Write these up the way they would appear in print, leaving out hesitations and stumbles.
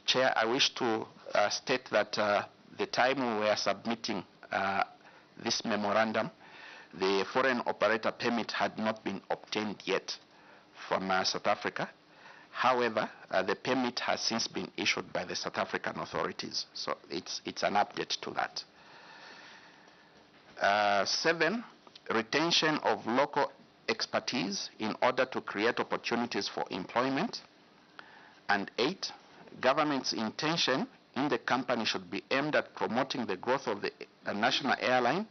Chair, I wish to state that the time we were submitting this memorandum, the foreign operator permit had not been obtained yet from South Africa. However, the permit has since been issued by the South African authorities, so it's an update to that. 7, retention of local expertise in order to create opportunities for employment. And 8, government's intention in the company should be aimed at promoting the growth of the national airline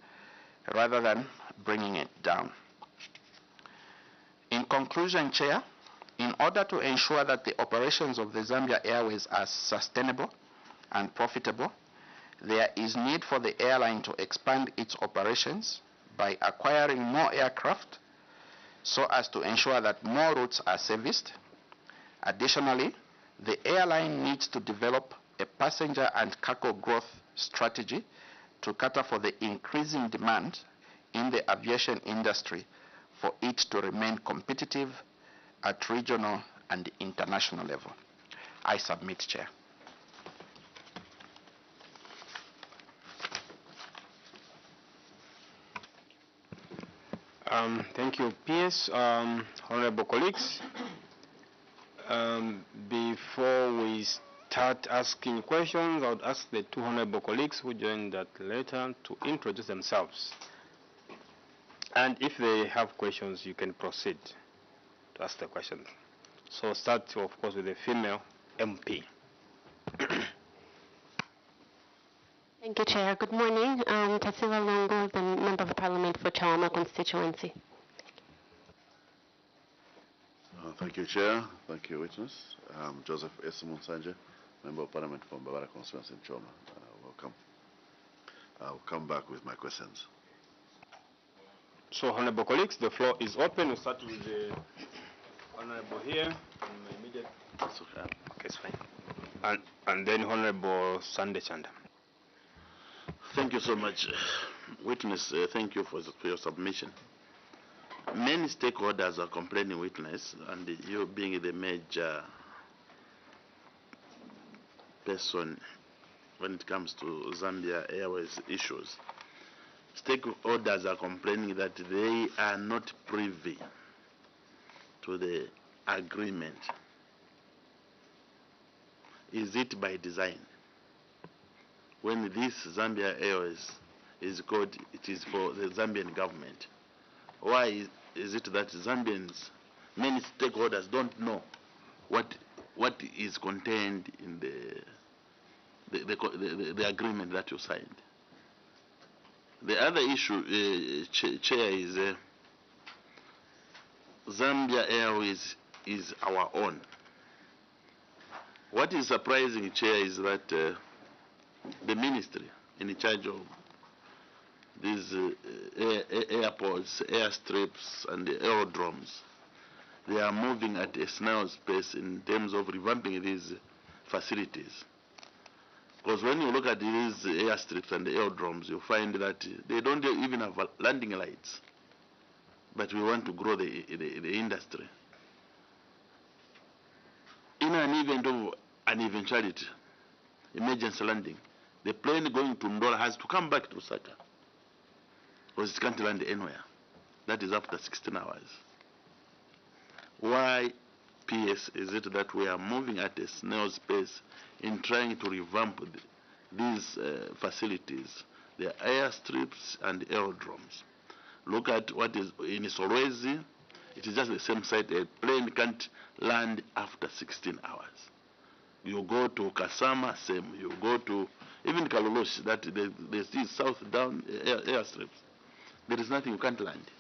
rather than bringing it down. In conclusion, Chair, in order to ensure that the operations of the Zambia Airways are sustainable and profitable, there is need for the airline to expand its operations by acquiring more aircraft so as to ensure that more routes are serviced. Additionally, the airline needs to develop a passenger and cargo growth strategy to cater for the increasing demand in the aviation industry for it to remain competitive at regional and international level. I submit, Chair. Thank you, PS. Honorable colleagues, before we start asking questions, I would ask the 2 honorable colleagues who joined that later to introduce themselves. And if they have questions, you can proceed to ask the question. So start, of course, with the female MP. Thank you, Chair. Good morning. Tatsila Longo, the Member of Parliament for Chawama constituency. Thank you, Chair. Thank you, Witness. Joseph S. Munsanje, Member of Parliament from Babara constituency in Chawama. Welcome. I'll come back with my questions. So, honorable colleagues, the floor is open. We'll start with the honorable here. In my immediate... That's okay. Okay, it's fine. And then honorable Sande Chanda. Thank you so much, Witness. Thank you for your submission. Many stakeholders are complaining, Witness, and you being the major person when it comes to Zambia Airways issues. Stakeholders are complaining that they are not privy to the agreement. Is it by design? When this Zambia Airways is called, it is for the Zambian government. Why is it that Zambians, many stakeholders don't know what is contained in the agreement that you signed? The other issue, Chair, is Zambia Airways is our own. What is surprising, Chair, is that the ministry in charge of these airports, airstrips, and the aerodromes, they are moving at a snail's pace in terms of revamping these facilities. Because when you look at these airstrips and the aerodromes, you find that they don't even have landing lights. But we want to grow the industry. In an event of an eventuality, emergency landing, the plane going to Ndola has to come back to Osaka, because it can't land anywhere. That is after 16 hours. Why, PS, is it that we are moving at a snail's pace in trying to revamp these facilities, the airstrips and aerodromes? Look at what is in Solwezi. It is just the same site. A plane can't land after 16 hours. You go to Kasama, same. You go to even Kalolosh, that they see south down airstrips. There is nothing, you can't land.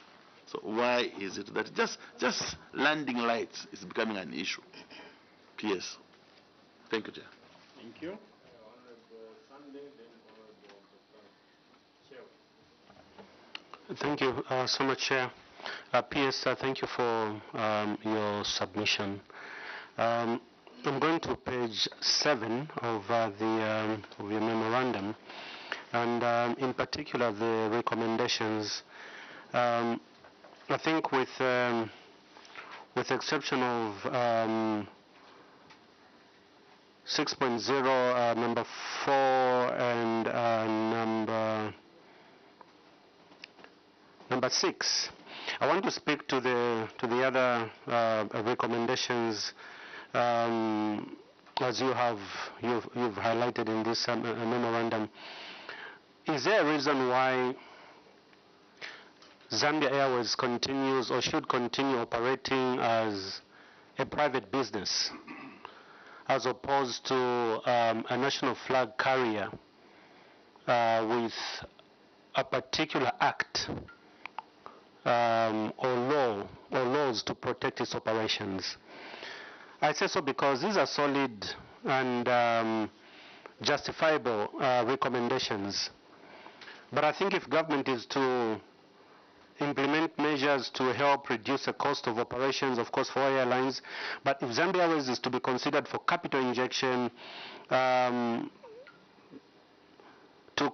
So why is it that just landing lights is becoming an issue? PS. Thank you, Chair. Thank you. Thank you so much, Chair. PS, thank you for your submission. I'm going to page 7 of your memorandum, and in particular the recommendations. I think with exception of 6.0, number 4, and number 6. I want to speak to the other recommendations as you've highlighted in this memorandum. Is there a reason why Zambia Airways continues or should continue operating as a private business as opposed to a national flag carrier with a particular act or laws to protect its operations? I say so because these are solid and justifiable recommendations. But I think if government is to implement measures to help reduce the cost of operations, of course, for airlines, but if Zambia Airways is to be considered for capital injection, to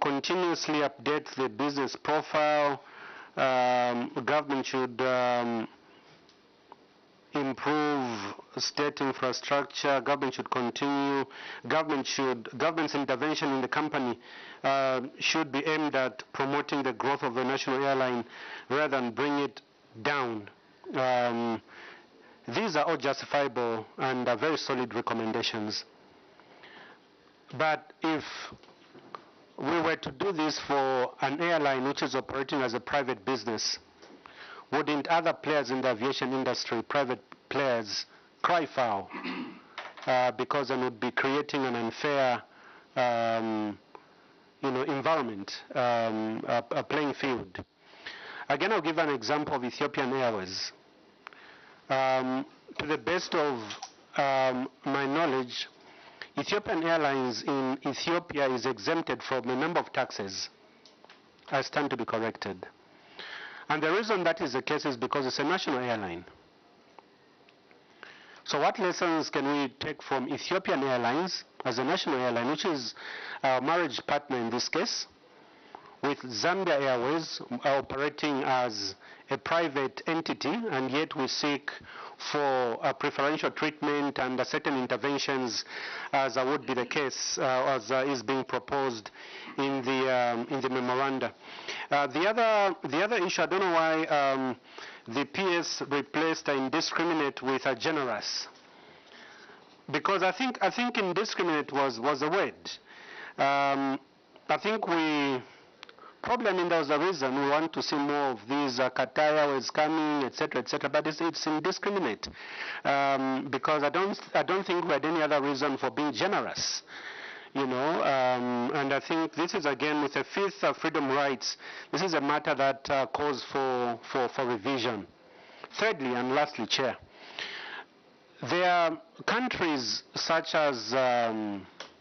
continuously update the business profile, government should improve state infrastructure, government should continue, government's intervention in the company should be aimed at promoting the growth of the national airline rather than bring it down. These are all justifiable and are very solid recommendations. But if we were to do this for an airline which is operating as a private business, wouldn't other players in the aviation industry, private players, cry foul? Because they would be creating an unfair environment, a playing field. Again, I'll give an example of Ethiopian Airways. To the best of my knowledge, Ethiopian Airlines in Ethiopia is exempted from a number of taxes. I stand to be corrected. And the reason that is the case is because it's a national airline. So what lessons can we take from Ethiopian Airlines as a national airline, which is our marriage partner in this case, with Zambia Airways operating as a private entity, and yet we seek for a preferential treatment and certain interventions, as would be the case, as is being proposed in the memoranda. The other issue, I don't know why the PS replaced indiscriminate with a generous, because I think indiscriminate was a word. I think there was a reason we want to see more of these Qatar Airways coming, etc., but it's indiscriminate, because I don't think we had any other reason for being generous, and I think this is again with the fifth freedom rights. This is a matter that calls for revision. Thirdly and lastly, Chair, there are countries such as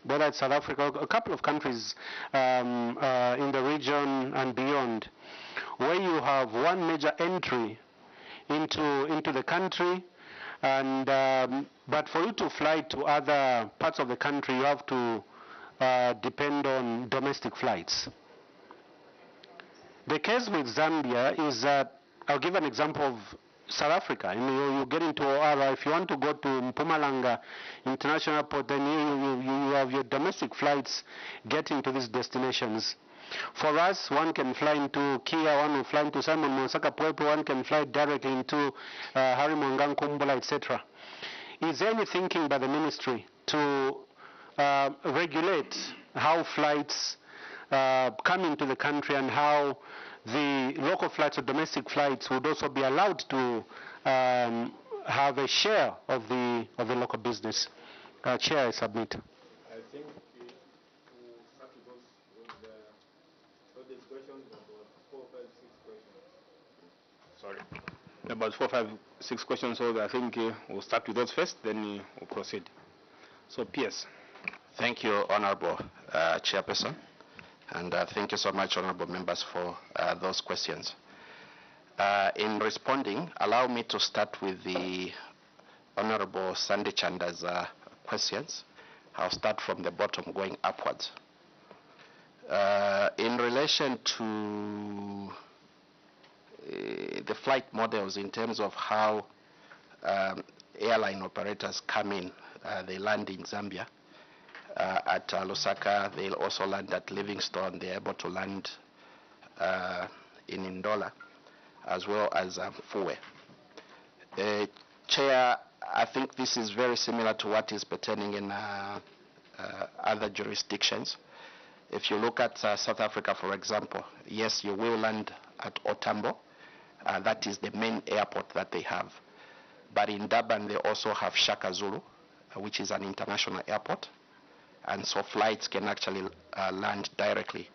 whether it's South Africa, a couple of countries in the region and beyond, where you have one major entry into the country, and but for you to fly to other parts of the country, you have to depend on domestic flights. The case with Zambia is that, I'll give an example of South Africa. You get into OR, if you want to go to Mpumalanga International Airport, then you have your domestic flights getting to these destinations. For us, one can fly into Kia, one will fly into Simon Monsaka Pwepo, one can fly directly into Harimongan Kumbula, etc. Is there any thinking by the ministry to regulate how flights come into the country and how the local flights or domestic flights would also be allowed to have a share of the local business? Chair, I submit. I think we'll start with those questions, about 4, 5, 6 questions. Sorry. About 4, 5, 6 questions, so I think we'll start with those first, then we'll proceed. So, PS. Thank you, Honorable Chairperson. And thank you so much, honorable members, for those questions. In responding, allow me to start with the Honorable Sandy Chanda's questions. I'll start from the bottom going upwards. In relation to the flight models in terms of how airline operators come in, they land in Zambia, at Lusaka. They'll also land at Livingstone. They're able to land in Ndola, as well as Fuwe. Chair, I think this is very similar to what is pertaining in other jurisdictions. If you look at South Africa, for example, yes, you will land at Otambo. That is the main airport that they have. But in Durban, they also have Shaka Zulu, which is an international airport. And so flights can actually land directly,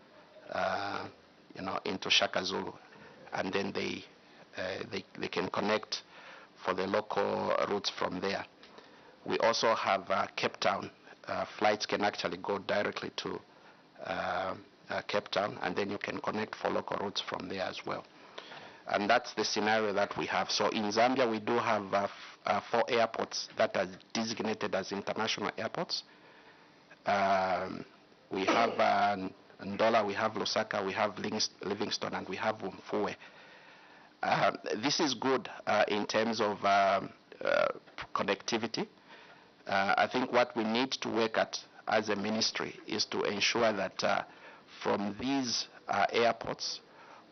into Shaka Zulu. And then they can connect for the local routes from there. We also have Cape Town. Flights can actually go directly to Cape Town, and then you can connect for local routes from there as well. And that's the scenario that we have. So in Zambia, we do have 4 airports that are designated as international airports. We have Ndola, we have Lusaka, we have Livingstone, and we have Mfuwe. This is good in terms of connectivity. I think what we need to work at as a ministry is to ensure that from these airports,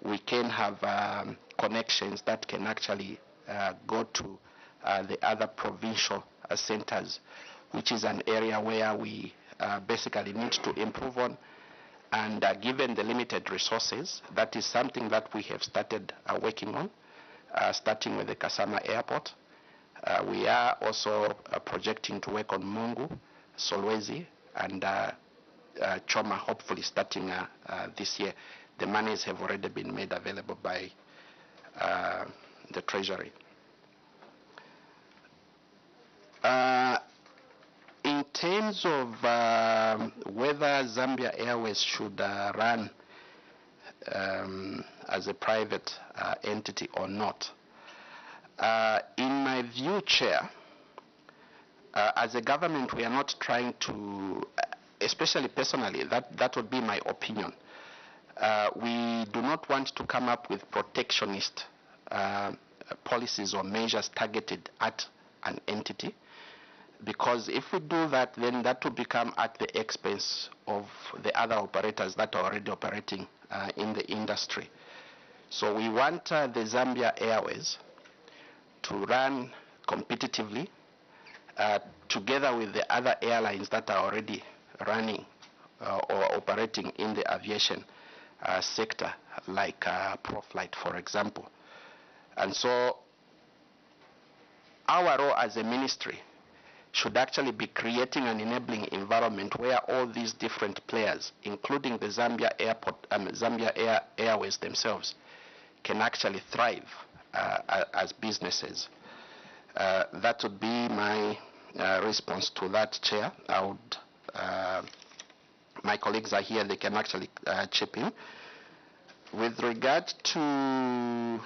we can have connections that can actually go to the other provincial centers, which is an area where we basically need to improve on. And given the limited resources, that is something that we have started working on, starting with the Kasama Airport. We are also projecting to work on Mungu, Solwezi, and Choma, hopefully starting this year. The monies have already been made available by the Treasury. In terms of whether Zambia Airways should run as a private entity or not, in my view, Chair, as a government, we are not trying to, especially personally, that would be my opinion. We do not want to come up with protectionist policies or measures targeted at an entity, because if we do that, then that will become at the expense of the other operators that are already operating in the industry. So we want the Zambia Airways to run competitively together with the other airlines that are already running or operating in the aviation sector, like ProFlight, for example. And so our role as a ministry should actually be creating an enabling environment where all these different players, including the Zambia Airways themselves, can actually thrive as businesses. That would be my response to that, Chair. I would, my colleagues are here, they can actually chip in. With regard to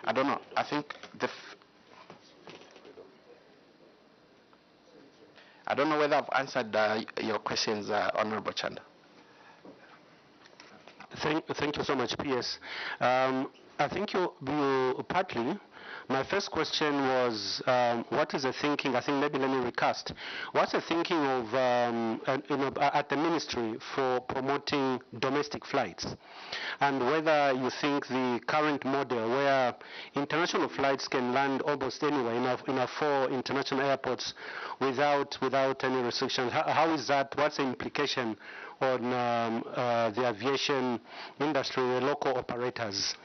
I don't know. I think I don't know whether I've answered your questions, Honorable Chanda. Thank you so much, PS. I think you partly. My first question was, what is the thinking? I think maybe let me recast. What's the thinking of at the ministry for promoting domestic flights, and whether you think the current model where international flights can land almost anywhere in our 4 international airports without any restrictions, how is that? What's the implication on the aviation industry, the local operators?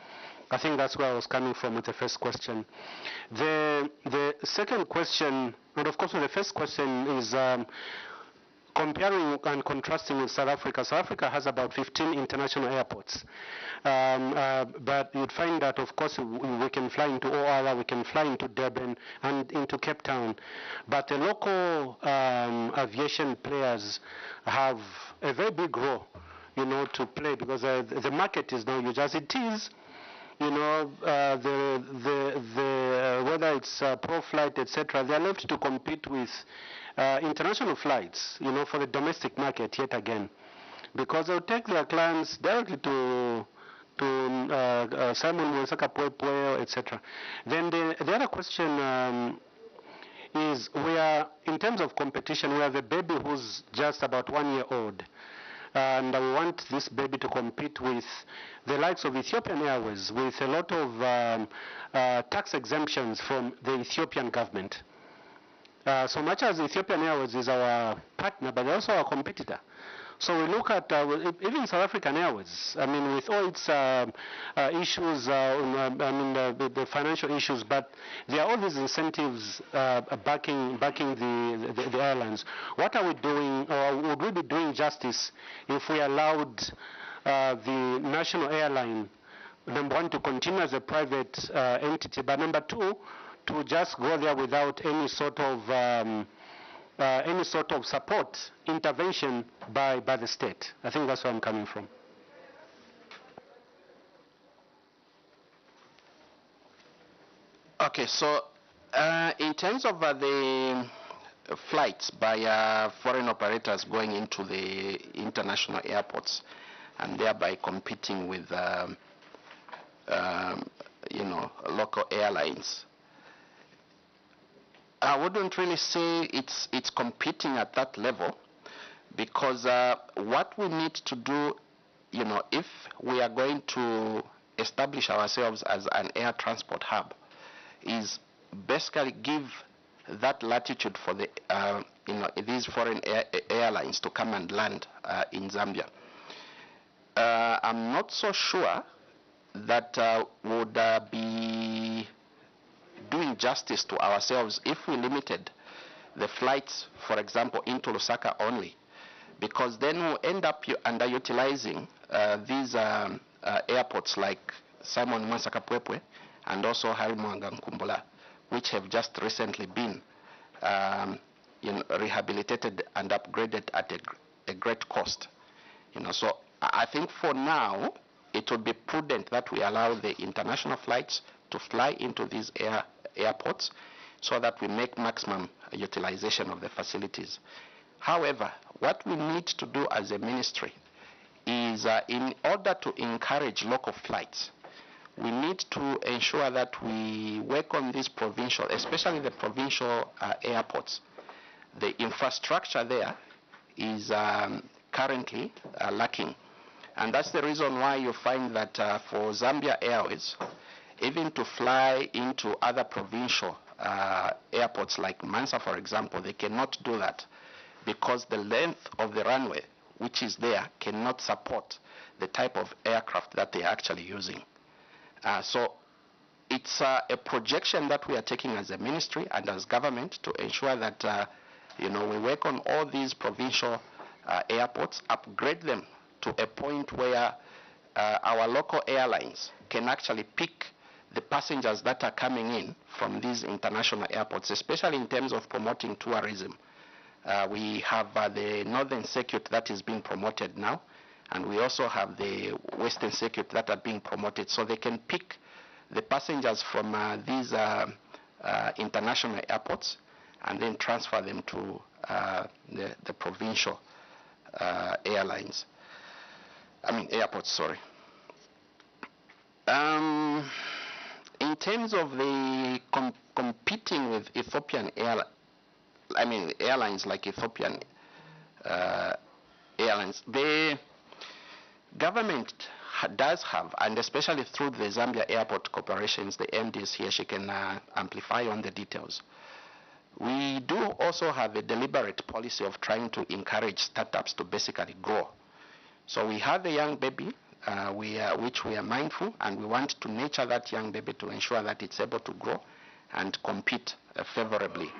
I think that's where I was coming from with the first question. The second question, and of course the first question is comparing and contrasting with South Africa. South Africa has about 15 international airports. But you'd find that, of course, we can fly into OR, we can fly into Durban and into Cape Town. But the local aviation players have a very big role, to play, because the market is now huge as it is. Whether it's ProFlight, etc., they're left to compete with international flights, for the domestic market yet again, because they'll take their clients directly to Simon Mwansaka Pwepwe, etc. Then the other question is, we are, in terms of competition, we have a baby who's just about 1 year old. And we want this baby to compete with the likes of Ethiopian Airways, with a lot of tax exemptions from the Ethiopian government. So much as Ethiopian Airways is our partner, but also our competitor. So we look at even South African Airways, I mean, with all its issues, the financial issues, but there are all these incentives backing the airlines. What are we doing, or would we be doing justice if we allowed the national airline, number one, to continue as a private entity, but number two, to just go there without any sort of support, intervention by the state? I think that's where I'm coming from. Okay, so in terms of the flights by foreign operators going into the international airports and thereby competing with local airlines, I wouldn't really say it's competing at that level, because what we need to do, if we are going to establish ourselves as an air transport hub, is basically give that latitude for the these foreign airlines to come and land in Zambia. I'm not so sure that would be doing justice to ourselves if we limited the flights, for example, into Lusaka only, because then we'll end up underutilizing these airports like Simon Mwansaka Pwepwe and also Harimwanga Nkumbula, which have just recently been rehabilitated and upgraded at a great cost. So I think for now it would be prudent that we allow the international flights to fly into these airports so that we make maximum utilization of the facilities. However, what we need to do as a ministry is in order to encourage local flights, we need to ensure that we work on these provincial, especially the provincial airports. The infrastructure there is currently lacking. And that's the reason why you find that for Zambia Airways, even to fly into other provincial airports like Mansa, for example, they cannot do that because the length of the runway, which is there, cannot support the type of aircraft that they're actually using. So it's a projection that we are taking as a ministry and as government to ensure that we work on all these provincial airports, upgrade them to a point where our local airlines can actually pick the passengers that are coming in from these international airports, especially in terms of promoting tourism. We have the Northern Circuit that is being promoted now, and we also have the Western Circuit that are being promoted, so they can pick the passengers from these international airports and then transfer them to the provincial airports, sorry. In terms of the competing with Ethiopian airlines like Ethiopian Airlines, the government does have, and especially through the Zambia Airport Corporations, the MD is here, she can amplify on the details. We do also have a deliberate policy of trying to encourage startups to basically grow. So we have a young baby, which we are mindful, and we want to nurture that young baby to ensure that it's able to grow and compete favorably.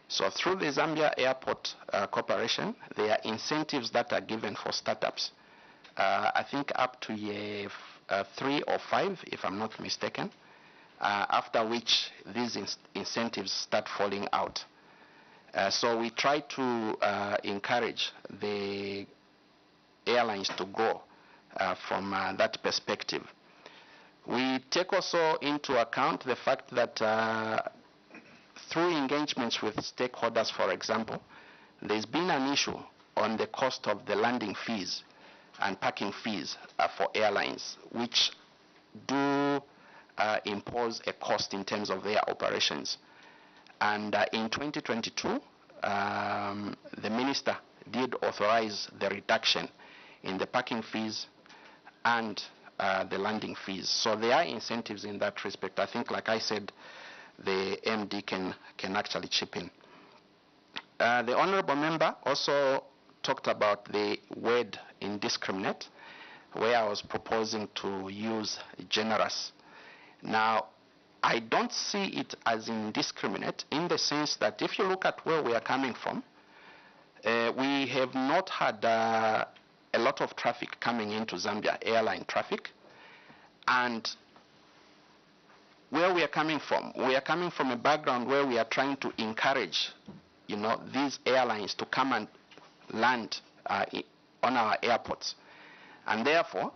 So through the Zambia Airport Corporation, there are incentives that are given for startups. I think up to year 3 or 5, if I'm not mistaken, after which these incentives start falling out. So we try to encourage the airlines to grow from that perspective. We take also into account the fact that through engagements with stakeholders, for example, there's been an issue on the cost of the landing fees and parking fees for airlines, which do impose a cost in terms of their operations. And in 2022, the minister did authorize the reduction in the parking fees and the landing fees. So there are incentives in that respect. I think, like I said, the MD can actually chip in. The honorable member also talked about the word indiscriminate, where I was proposing to use generous. Now, I don't see it as indiscriminate in the sense that if you look at where we are coming from, we have not had a lot of traffic coming into Zambia, airline traffic. And where we are coming from a background where we are trying to encourage, these airlines to come and land on our airports. And therefore,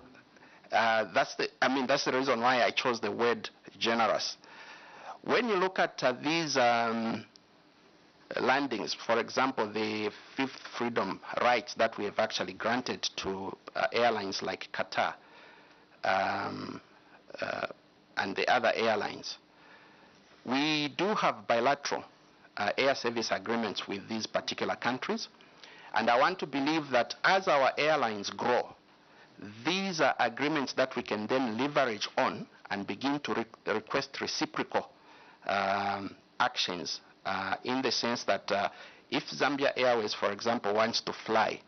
that's the reason why I chose the word generous. When you look at these landings, for example, the fifth freedom rights that we have actually granted to airlines like Qatar and the other airlines, we do have bilateral air service agreements with these particular countries. And I want to believe that as our airlines grow, these are agreements that we can then leverage on and begin to request reciprocal actions in the sense that if Zambia Airways, for example, wants to fly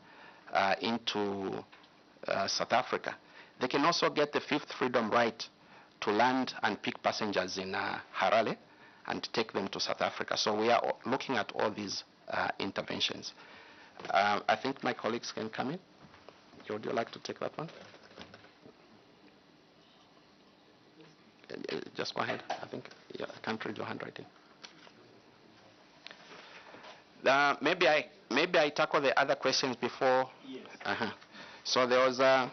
into South Africa, they can also get the fifth freedom right to land and pick passengers in Harare and take them to South Africa. So we are looking at all these interventions. I think my colleagues can come in. Would you like to take that one? Just go ahead. I think I can't read your handwriting. Maybe I tackle the other questions before. Yes. So there was a.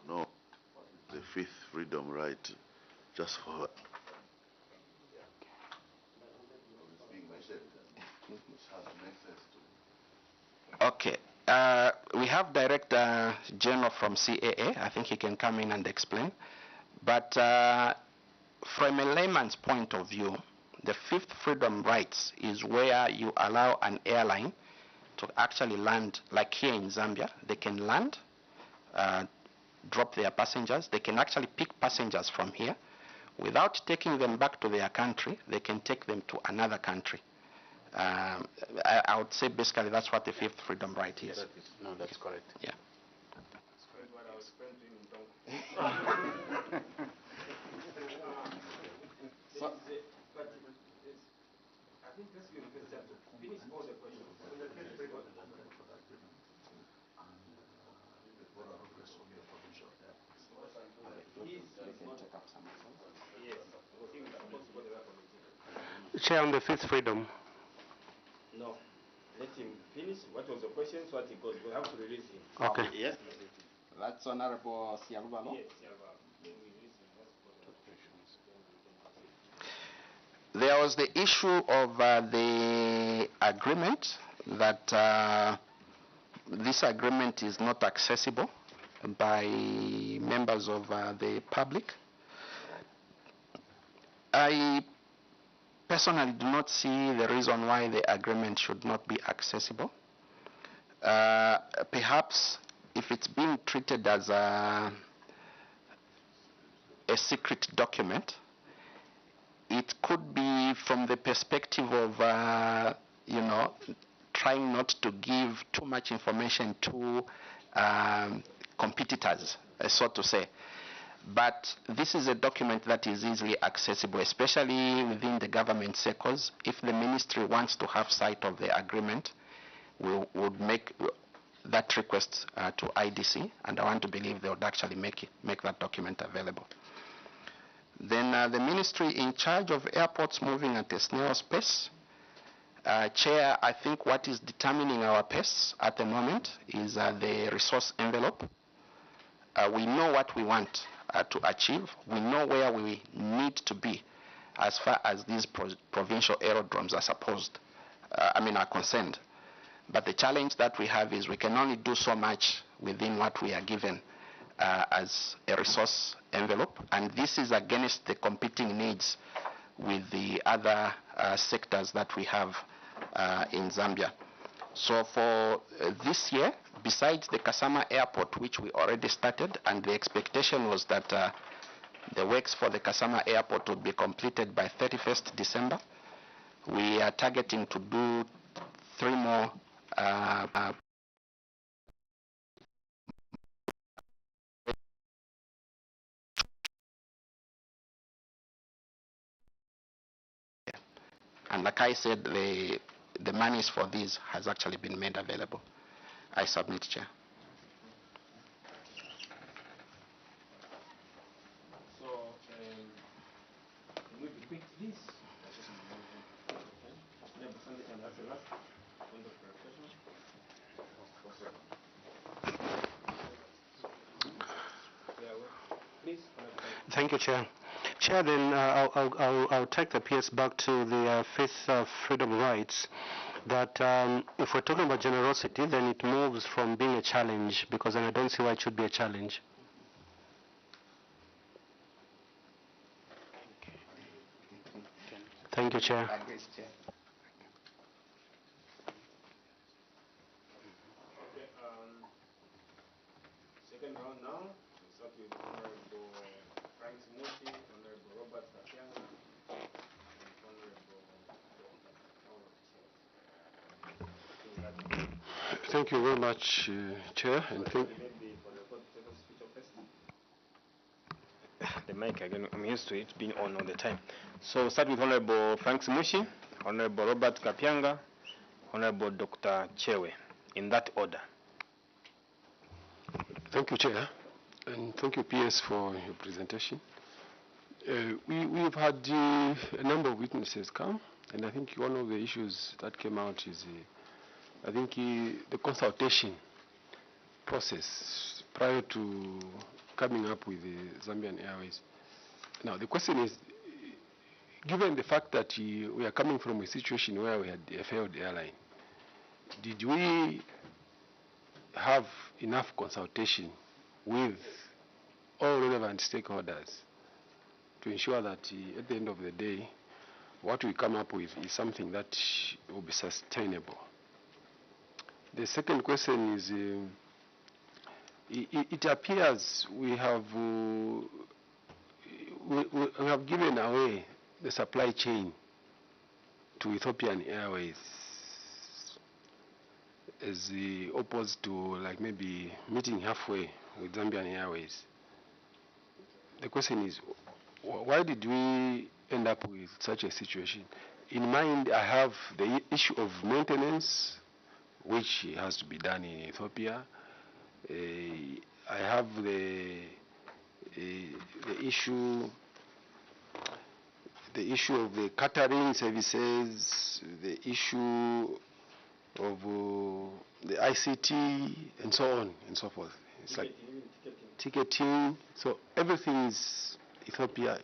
No, the fifth freedom right, just for. Okay. We have Director General from CAA. I think he can come in and explain. But from a layman's point of view, the fifth freedom rights is where you allow an airline to actually land, like here in Zambia. They can land, drop their passengers. They can actually pick passengers from here. Without taking them back to their country, they can take them to another country. I would say basically that's what the fifth freedom right is. That's correct. Yeah. That's correct what I was explaining in Tonga. But I think let's give the chance to finish all the questions. Chair, on the fifth freedom. No. Let him finish. What was the question? So what he goes, we have to release him. Okay. Yes. That's Honorable Sialubalo. Yes, There was the issue of the agreement that this agreement is not accessible by members of the public. I personally do not see the reason why the agreement should not be accessible. Perhaps if it's being treated as a secret document, it could be from the perspective of, trying not to give too much information to competitors, so to say. But this is a document that is easily accessible, especially within the government circles. If the ministry wants to have sight of the agreement, we would make that request to IDC, and I want to believe they would actually make that document available. Then the ministry in charge of airports moving at a snail's pace. Chair, I think what is determining our pace at the moment is the resource envelope. We know what we want to achieve. We know where we need to be as far as these provincial aerodromes are concerned. But the challenge that we have is we can only do so much within what we are given as a resource envelope, and this is against the competing needs with the other sectors that we have in Zambia. So for this year, besides the Kasama Airport, which we already started, and the expectation was that the works for the Kasama Airport would be completed by 31st December, we are targeting to do 3 more and like I said, the monies for these has actually been made available. I submit, Chair. So, can we repeat this? Thank you, Chair. Chair, then I'll take the PS back to the fifth freedom rights. That if we're talking about generosity, then it moves from being a challenge, because then I don't see why it should be a challenge. Thank you, Chair. Second round now. We start with Honorable Frank Mushi, Honorable Robert Kapianga, and Honorable Thank you very much, Chair. And the mic again, I'm used to it being on all the time. So start with Honorable Frank Mushi, Honorable Robert Kapianga, Honorable Dr. Chewe, in that order. Thank you, Chair, and thank you, PS, for your presentation. We've had a number of witnesses come, and I think one of the issues that came out is, I think, the consultation process prior to coming up with the Zambian Airways. Now, the question is, given the fact that we are coming from a situation where we had a failed airline, did we have enough consultation with all relevant stakeholders to ensure that at the end of the day, what we come up with is something that will be sustainable? The second question is, it appears we have given away the supply chain to Ethiopian Airways, as opposed to like maybe meeting halfway with Zambian Airways. The question is, why did we end up with such a situation? In mind, I have the issue of maintenance, which has to be done in Ethiopia. I have the issue of the catering services, the issue of the ICT, and so on and so forth. It's like ticketing. So everything is Ethiopia.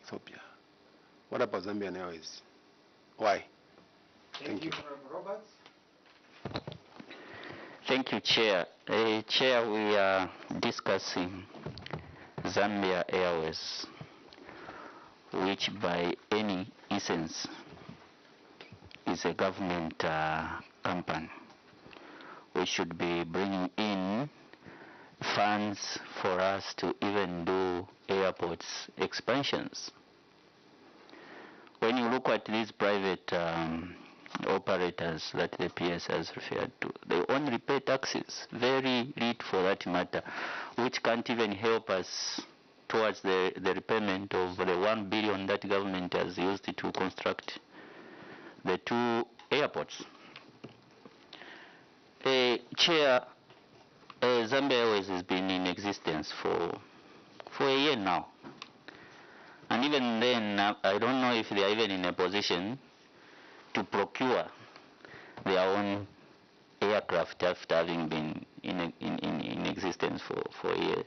What about Zambian Airways? Why? Thank you. Robert. Thank you, Chair. Chair, we are discussing Zambia Airways, which by any essence is a government company. We should be bringing in funds for us to even do airports expansions. When you look at these private operators that the PS has referred to, they only pay taxes, very little for that matter, which can't even help us towards the repayment of the 1 billion that government has used to construct the 2 airports. Chair, Zambia Airways has been in existence for a year now. And even then, I don't know if they are even in a position to procure their own aircraft after having been in existence for a year,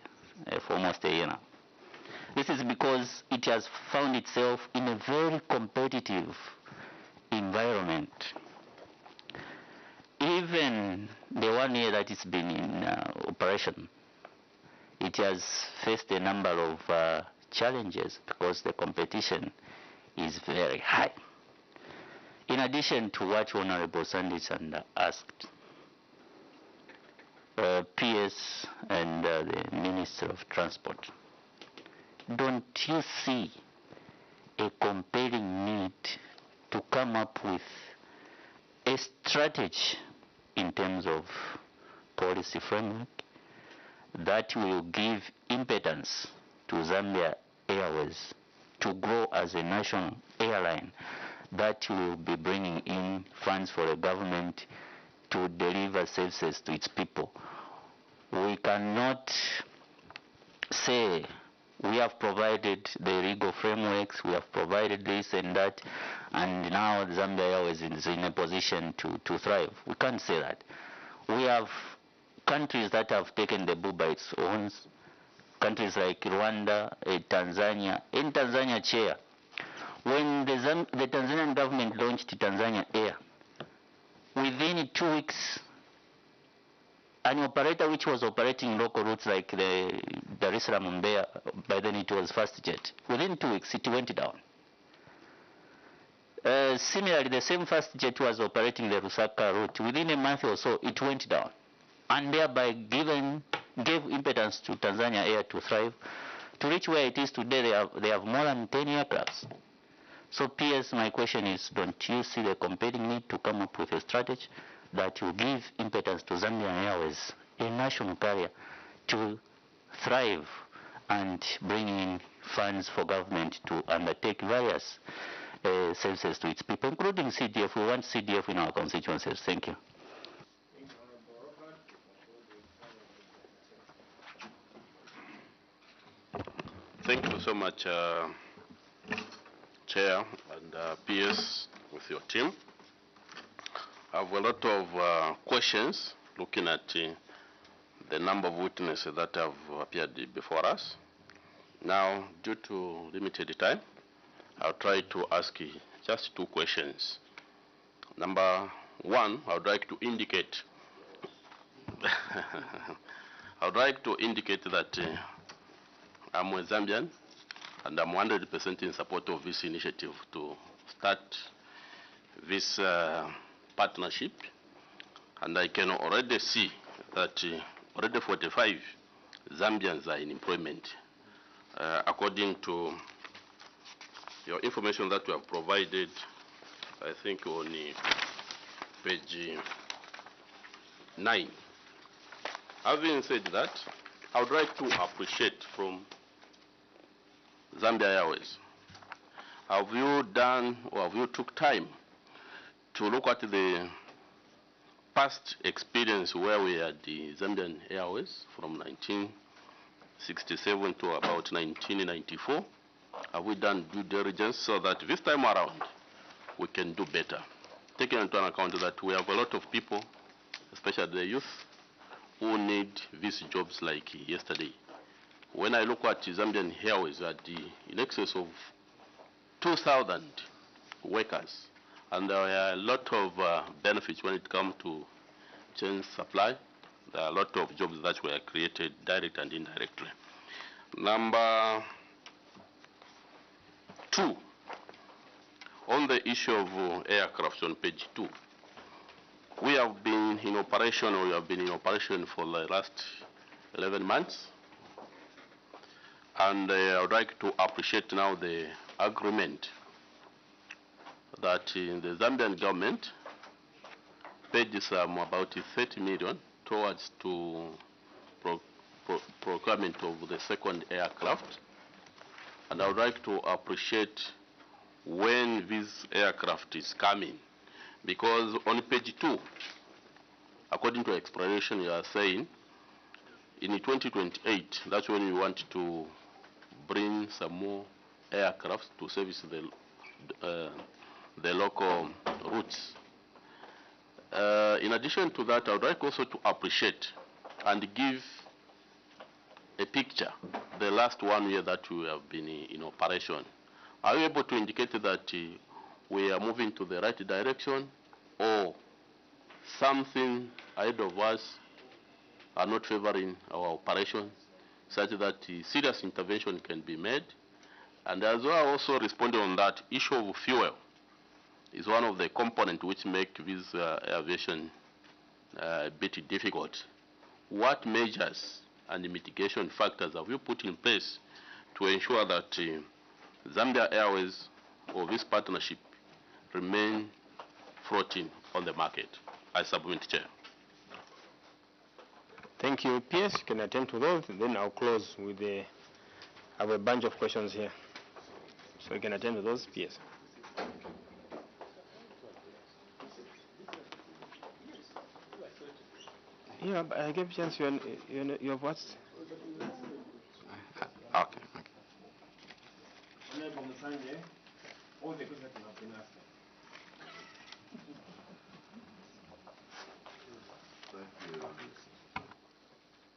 for almost a year now. This is because it has found itself in a very competitive environment. even the 1 year that it's been in operation, it has faced a number of challenges because the competition is very high. In addition to what Honorable Sandison asked, PS and the Minister of Transport, don't you see a compelling need to come up with a strategy in terms of policy framework that will give impotence to Zambia Airways to grow as a national airline that will be bringing in funds for the government to deliver services to its people? We cannot say we have provided the legal frameworks, we have provided this and that, and now Zambia Airways is in a position to thrive. We can't say that. We have countries that have taken the bull by its horns, countries like Rwanda, Tanzania. In Tanzania, Chair, when the Tanzanian government launched Tanzania Air, within 2 weeks, an operator which was operating local routes like the Dar es Salaam Mbeya, by then it was FastJet, within 2 weeks it went down. Similarly, the same FastJet was operating the Lusaka route. Within a month or so, it went down, and thereby gave impotence to Tanzania Air to thrive. To reach where it is today, they have more than 10 aircrafts. So, PS, my question is, don't you see the compelling need to come up with a strategy that will give impotence to Zambian Airways, a national carrier, to thrive and bring in funds for government to undertake various services to its people, including CDF. We want CDF in our constituencies. Thank you. Thank you so much, Chair and PS with your team. I have a lot of questions looking at the number of witnesses that have appeared before us. Now, due to limited time, I'll try to ask just 2 questions. Number 1, I would like to indicate that I'm a Zambian, and I'm 100% in support of this initiative to start this partnership. And I can already see that already 45 Zambians are in employment. According to your information that you have provided, I think on page 9. Having said that, I would like to appreciate from Zambia Airways, have you done or have you took time to look at the past experience where we had the Zambian Airways from 1967 to about 1994? Have we done due diligence so that this time around we can do better? Taking into account that we have a lot of people, especially the youth, who need these jobs like yesterday. When I look at Zambian Airways, in excess of 2,000 workers, and there are a lot of benefits when it comes to change supply. There are a lot of jobs that were created direct and indirectly. Number 2, on the issue of aircraft on page 2, we have been in operation, or we have been in operation for the last 11 months. And I would like to appreciate now the agreement that the Zambian government paid some about 30 million towards to procurement of the second aircraft. And I would like to appreciate when this aircraft is coming, because on page 2, according to explanation, you are saying in 2028, that's when you want to bring some more aircraft to service the local routes. In addition to that, I would like also to appreciate and give a picture, the last 1 year that we have been in operation. Are you able to indicate that we are moving to the right direction, or something ahead of us are not favoring our operation, such that serious intervention can be made. And as well, also responding on that issue of fuel is one of the components which make this aviation a bit difficult. What measures and mitigation factors have you put in place to ensure that Zambia Airways or this partnership remain floating on the market? I submit, Chair. Thank you. PS, you can attend to those, then I'll close with I have a bunch of questions here. So you can attend to those, PS. Yeah, but I gave a chance. You have what? Okay.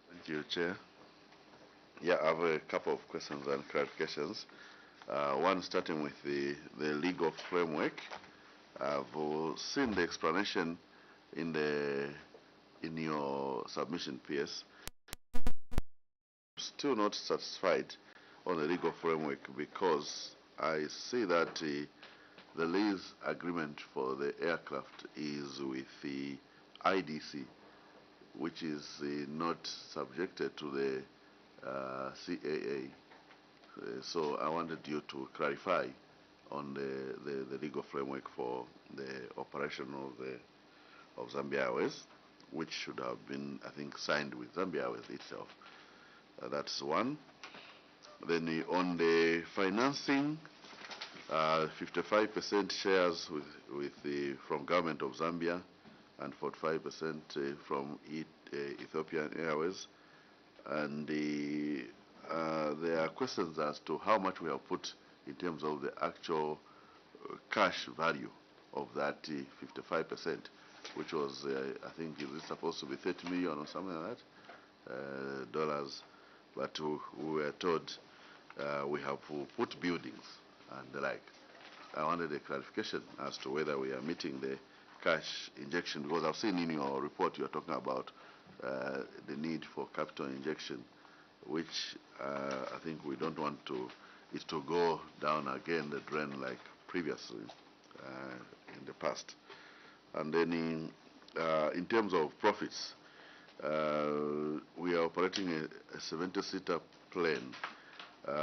Thank you, Chair. Yeah, I have a couple of questions and clarifications. One starting with the legal framework. I've seen the explanation in your submission, PS. Still not satisfied on the legal framework because I see that the lease agreement for the aircraft is with the IDC, which is not subjected to the CAA. So I wanted you to clarify on the legal framework for the operation of Zambia Airways, which should have been, I think, signed with Zambia Airways itself. That's one. Then on the financing, 55% shares from government of Zambia and 45% from Ethiopian Airways. And there are questions as to how much we have put in terms of the actual cash value of that 55%, which was, I think, is it supposed to be 30 million or something like that, dollars. But we were told we have put buildings and the like. I wanted a clarification as to whether we are meeting the cash injection, because I've seen in your report you're talking about the need for capital injection, which I think we don't want it to go down again the drain like previously in the past. And then in terms of profits, we are operating a 70-seater plane.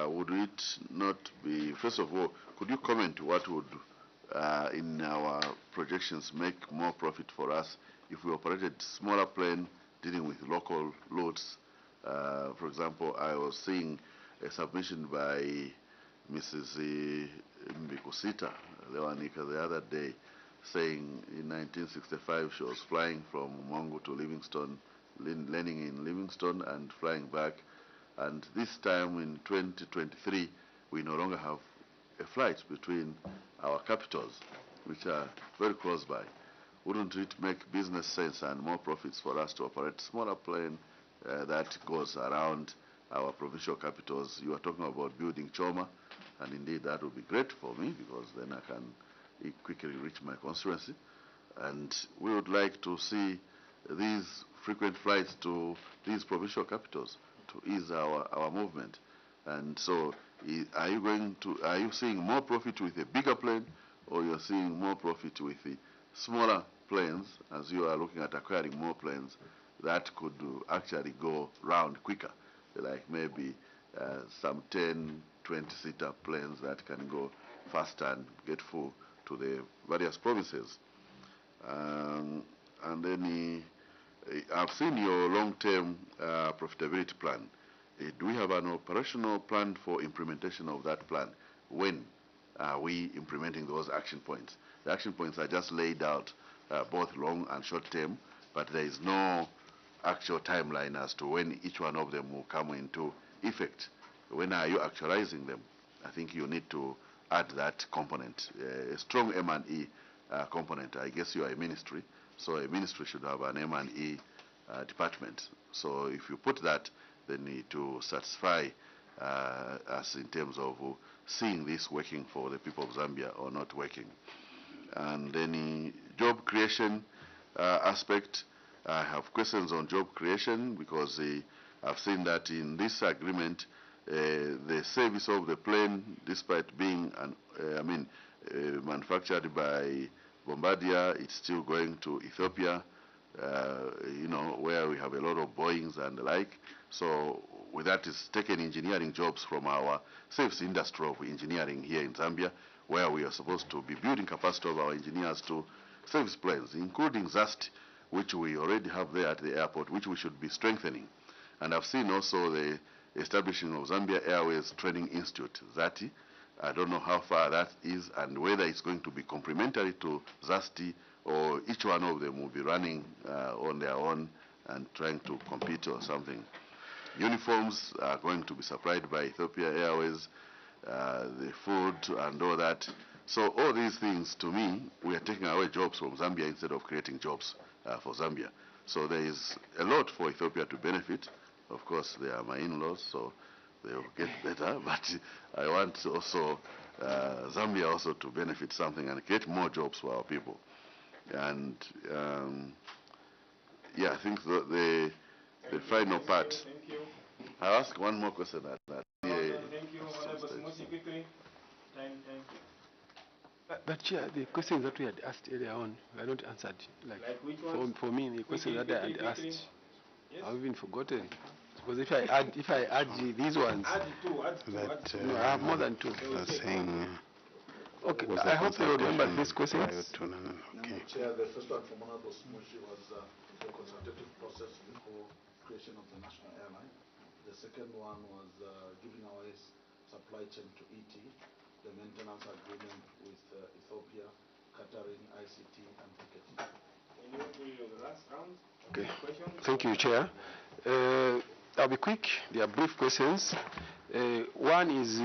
Would it not be, first of all, could you comment what would, in our projections, make more profit for us if we operated smaller plane dealing with local loads? For example, I was seeing a submission by Mrs. Mbikusita Lewanika the other day, saying in 1965 she was flying from Mongo to Livingstone, landing in Livingstone and flying back. And this time in 2023, we no longer have a flight between our capitals, which are very close by. Wouldn't it make business sense and more profits for us to operate smaller plane that goes around our provincial capitals? You are talking about building Choma, and indeed that would be great for me because then I can quickly reach my constituency. And we would like to see these frequent flights to these provincial capitals to ease our movement. And so are you seeing more profit with a bigger plane, or you're seeing more profit with the smaller planes, as you are looking at acquiring more planes that could actually go round quicker, like maybe some 10, 20-seater planes that can go faster and get full to the various provinces? And then I've seen your long-term profitability plan. Do we have an operational plan for implementation of that plan? When are we implementing those action points? The action points are just laid out, both long and short term, but there is no actual timeline as to when each one of them will come into effect. When are you actualizing them? I think you need to add that component, a strong M&E component. I guess you are a ministry, so a ministry should have an M&E department. So if you put that, they need to satisfy us in terms of seeing this working for the people of Zambia or not working. And then job creation, aspect. I have questions on job creation because I've seen that in this agreement, the service of the plane, despite being manufactured by Bombardier, it's still going to Ethiopia, where we have a lot of Boeings and the like. So with that, it's taken engineering jobs from our service industry of engineering here in Zambia, where we are supposed to be building capacity of our engineers to service planes, including ZAST, which we already have there at the airport, which we should be strengthening. And I've seen also the establishing of Zambia Airways Training Institute, ZATI. I don't know how far that is and whether it's going to be complementary to ZASTI or each one of them will be running on their own and trying to compete or something. Uniforms are going to be supplied by Ethiopia Airways, the food and all that. So all these things, to me, we are taking away jobs from Zambia instead of creating jobs for Zambia. So there is a lot for Ethiopia to benefit. Of course, they are my in-laws, so they will get better. But I want also Zambia also to benefit something and create more jobs for our people. And yeah, I think the final part. Thank you. I'll ask one more question. Thank you. Quickly. Time. But Chair, the questions that we had asked earlier on were not answered. Like which ones? for me, the questions that I had asked, Yes. I've even forgotten. Because if I add these ones, Add two. no, I have more than two. Okay, I hope you remember these questions. Chair, the first one from Honorable Smushi was the consultative process before creation of the national airline. The second one was giving away supply chain to ET, the maintenance agreement with Ethiopia, catering, ICT, and ticketing. Can you do the last round? Okay. Questions? Thank you, Chair. I'll be quick. They are brief questions. One is,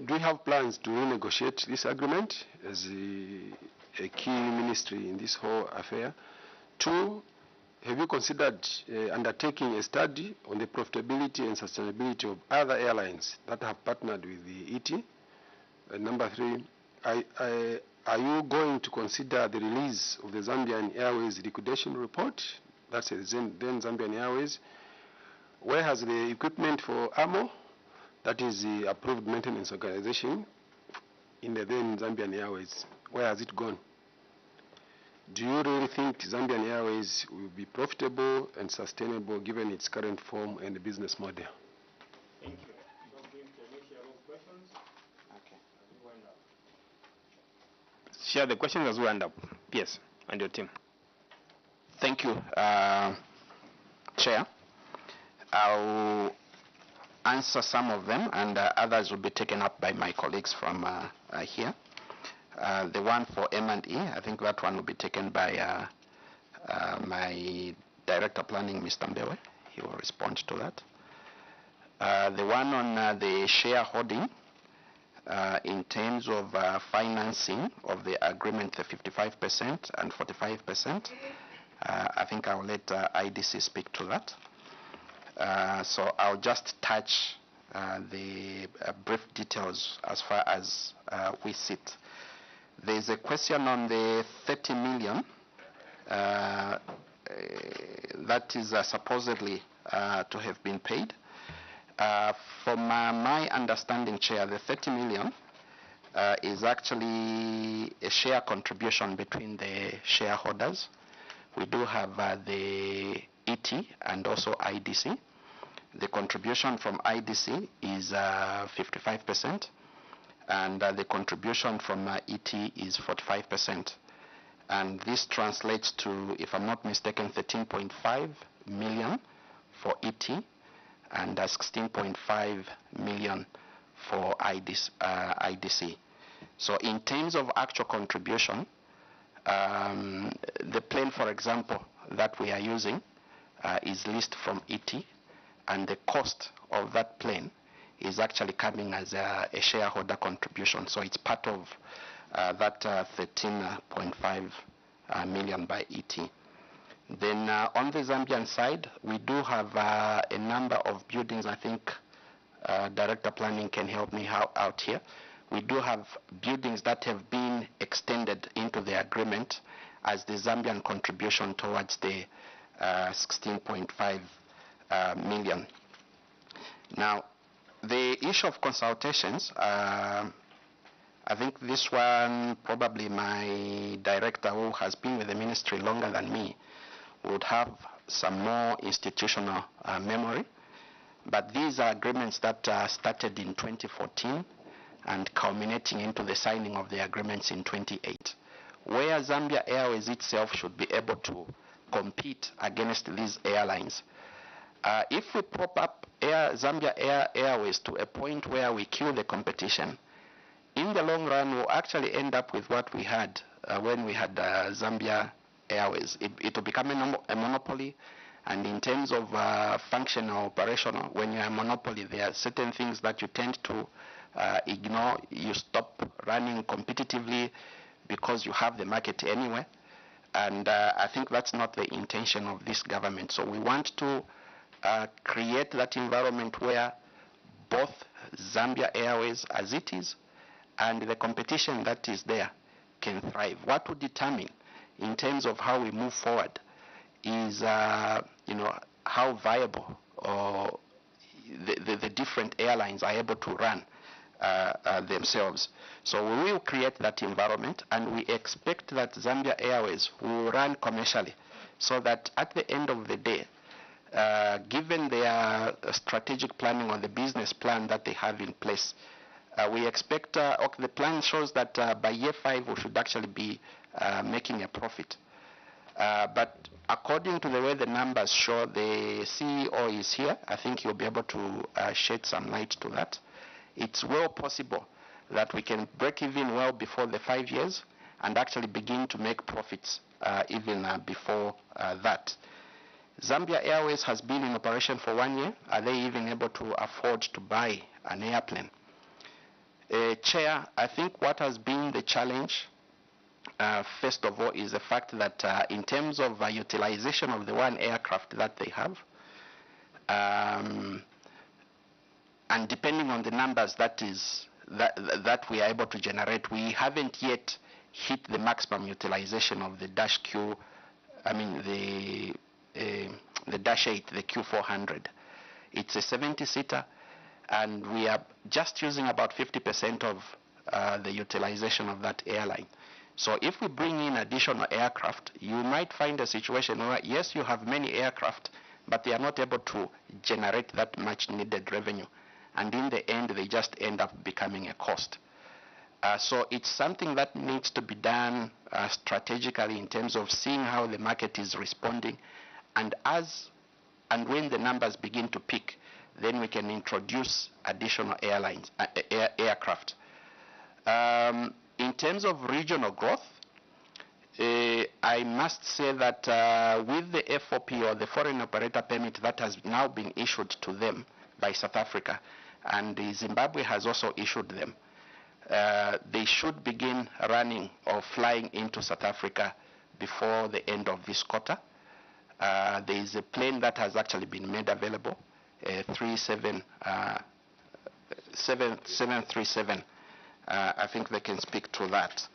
do you have plans to renegotiate this agreement as a key ministry in this whole affair? Two, have you considered undertaking a study on the profitability and sustainability of other airlines that have partnered with the ET? Number three, are you going to consider the release of the Zambian Airways liquidation report? That's then Zambian Airways. Where has the equipment for AMO, that is the approved maintenance organization, in the then Zambian Airways, where has it gone? Do you really think Zambian Airways will be profitable and sustainable given its current form and business model? Thank you. Questions? Okay. Share the questions as we wind up. Yes, and your team. Thank you, Chair. I'll answer some of them, and others will be taken up by my colleagues from here. The one for M&E, I think that one will be taken by my Director Planning, Mr. Mbewe. He will respond to that. The one on the shareholding, in terms of financing of the agreement, the 55% and 45%, I think I'll let IDC speak to that. So I'll just touch the brief details as far as we sit. There's a question on the 30 million that is supposedly to have been paid. From my understanding, Chair, the 30 million is actually a share contribution between the shareholders. We do have the ET and also IDC. The contribution from IDC is 55%, and the contribution from ET is 45%. And this translates to, if I'm not mistaken, 13.5 million for ET and 16.5 million for IDC. So in terms of actual contribution, the plane, for example, that we are using is leased from ET, and the cost of that plane is actually coming as a shareholder contribution. So it's part of that 13.5 million by ET. Then on the Zambian side, we do have a number of buildings. I think Director Planning can help me out here. We do have buildings that have been extended into the agreement, as the Zambian contribution towards the 16.5 million. Now, the issue of consultations, I think this one, probably my director, who has been with the ministry longer than me, would have some more institutional memory. But these are agreements that started in 2014 and culminating into the signing of the agreements in 28, where Zambia Airways itself should be able to compete against these airlines. If we prop up Zambia Airways to a point where we kill the competition, in the long run we'll actually end up with what we had when we had Zambia Airways. It will become a monopoly, and in terms of functional, operational, when you're a monopoly, there are certain things that you tend to ignore. You stop running competitively because you have the market anyway, and I think that's not the intention of this government. So we want to create that environment where both Zambia Airways as it is and the competition that is there can thrive. What would determine in terms of how we move forward is how viable the different airlines are able to run themselves. So we will create that environment, and we expect that Zambia Airways will run commercially, so that at the end of the day, given their strategic planning or the business plan that they have in place, we expect, the plan shows that by year 5 we should actually be making a profit. But according to the way the numbers show, the CEO is here. I think he'll be able to shed some light to that. It's well possible that we can break even well before the 5 years and actually begin to make profits even before that. Zambia Airways has been in operation for 1 year. Are they even able to afford to buy an airplane? Chair, I think what has been the challenge, first of all, is the fact that in terms of utilization of the one aircraft that they have, and depending on the numbers that we are able to generate, we haven't yet hit the maximum utilization of the Dash Q, the Dash 8, the Q400. It's a 70-seater, and we are just using about 50% of the utilization of that airline. So if we bring in additional aircraft, you might find a situation where, yes, you have many aircraft, but they are not able to generate that much needed revenue. And in the end, they just end up becoming a cost. So it's something that needs to be done strategically in terms of seeing how the market is responding. And when the numbers begin to peak, then we can introduce additional aircraft. In terms of regional growth, I must say that with the FOP, or the foreign operator permit, that has now been issued to them by South Africa, and Zimbabwe has also issued them, they should begin running or flying into South Africa before the end of this quarter. There is a plane that has actually been made available, 737. I think they can speak to that.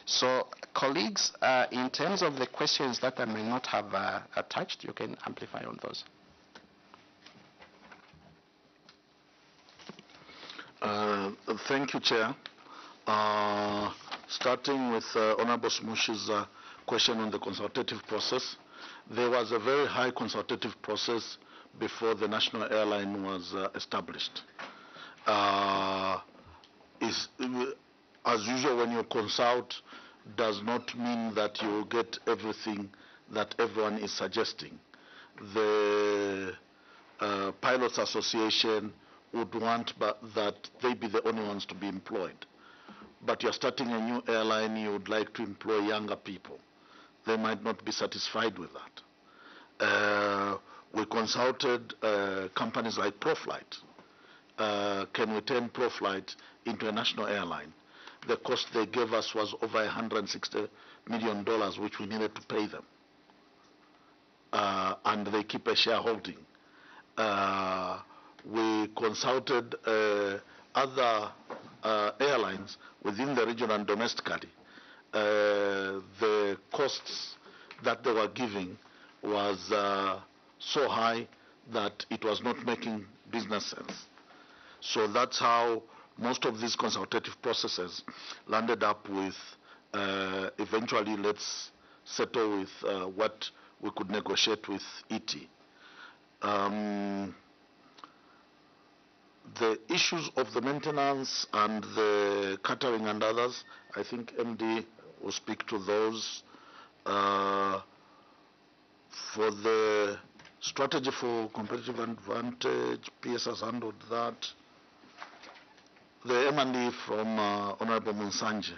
So, colleagues, in terms of the questions that I may not have touched, you can amplify on those. Thank you, Chair. Starting with Honorable Smushi's question on the consultative process, there was a very high consultative process before the national airline was established. As usual, when you consult, does not mean that you will get everything that everyone is suggesting. The Pilots Association would want that they be the only ones to be employed. But you're starting a new airline, you would like to employ younger people. They might not be satisfied with that. We consulted companies like ProFlight. Can we turn ProFlight into a national airline? The cost they gave us was over $160 million, which we needed to pay them. And they keep a shareholding. We consulted other airlines within the region and domestically, the costs that they were giving was so high that it was not making business sense. So that's how most of these consultative processes landed up with eventually let's settle with what we could negotiate with ET. The issues of the maintenance and the catering and others, I think MD will speak to those. For the strategy for competitive advantage, PS has handled that. The M&E from Honorable Munsanje.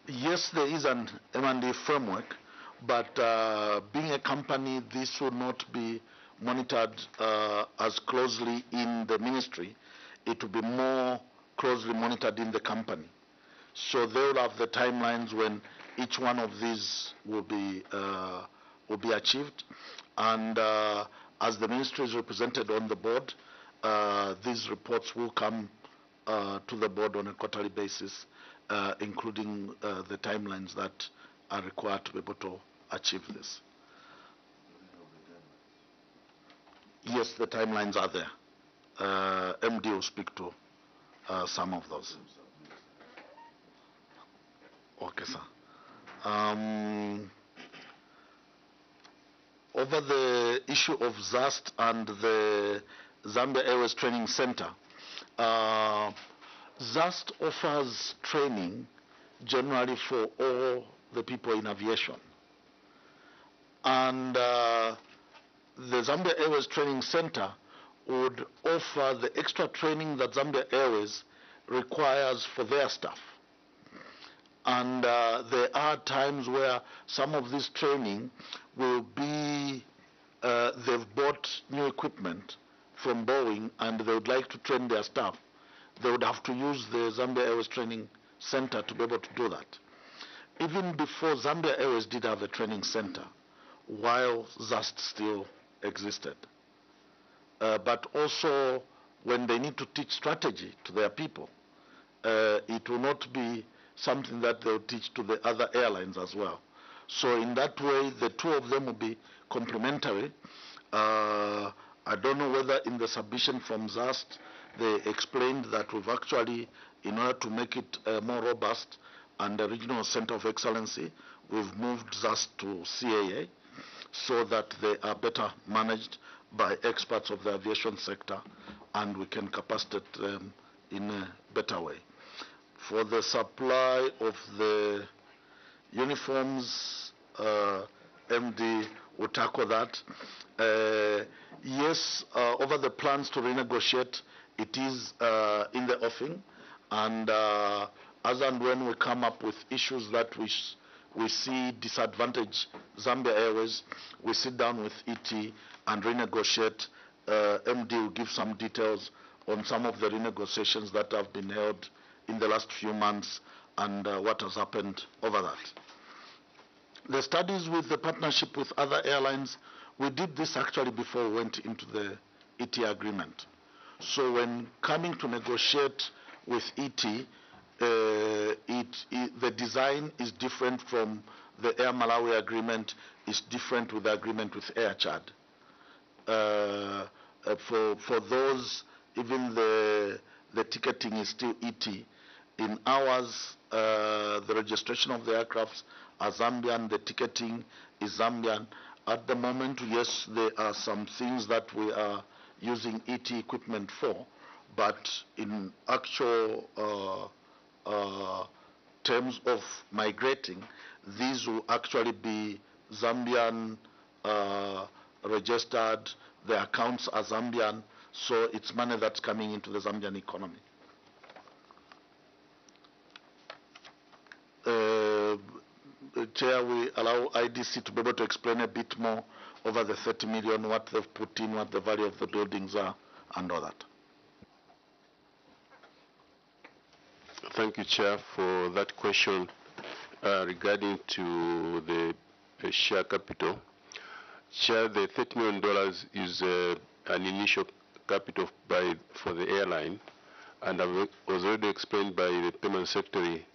Yes, there is an M&E framework, but being a company, this will not be monitored as closely in the ministry. It will be more closely monitored in the company. So they will have the timelines when each one of these will be achieved. And as the ministry is represented on the board, these reports will come to the board on a quarterly basis, including the timelines that are required to be able to achieve this. Yes, the timelines are there. MD will speak to some of those. Okay, sir. Over the issue of ZAST and the Zambia Airways Training Center, ZAST offers training generally for all the people in aviation. And the Zambia Airways Training Center would offer the extra training that Zambia Airways requires for their staff. And there are times where some of this training will be, they've bought new equipment from Boeing and they would like to train their staff. They would have to use the Zambia Airways Training Center to be able to do that. Even before Zambia Airways did have a training center, while ZAST still existed. But also when they need to teach strategy to their people, it will not be something that they'll teach to the other airlines as well. So in that way, the two of them will be complementary. I don't know whether in the submission from ZAST, they explained that we've actually, in order to make it more robust and a regional center of excellency, we've moved ZAST to CAA so that they are better managed by experts of the aviation sector and we can capacitate them in a better way. For the supply of the uniforms, MD will tackle that. Yes, over the plans to renegotiate, it is in the offing, and as and when we come up with issues that we see disadvantage Zambia Airways, we sit down with ET and renegotiate. MD will give some details on some of the renegotiations that have been held in the last few months and what has happened over that. The studies with the partnership with other airlines, we did this actually before we went into the ET agreement. So when coming to negotiate with ET, the design is different from the Air Malawi agreement, is different with the agreement with Air Chad. For those, even the ticketing is still ET. In ours, the registration of the aircrafts are Zambian, the ticketing is Zambian. At the moment, yes, there are some things that we are using ET equipment for, but in actual terms of migrating, these will actually be Zambian registered, the accounts are Zambian, so it's money that's coming into the Zambian economy. Chair, we allow IDC to be able to explain a bit more over the 30 million, what they've put in, what the value of the buildings are, and all that. Thank you, Chair, for that question regarding to the share capital. Chair, the $30 million is an initial capital for the airline, and was already explained by the Payment Secretary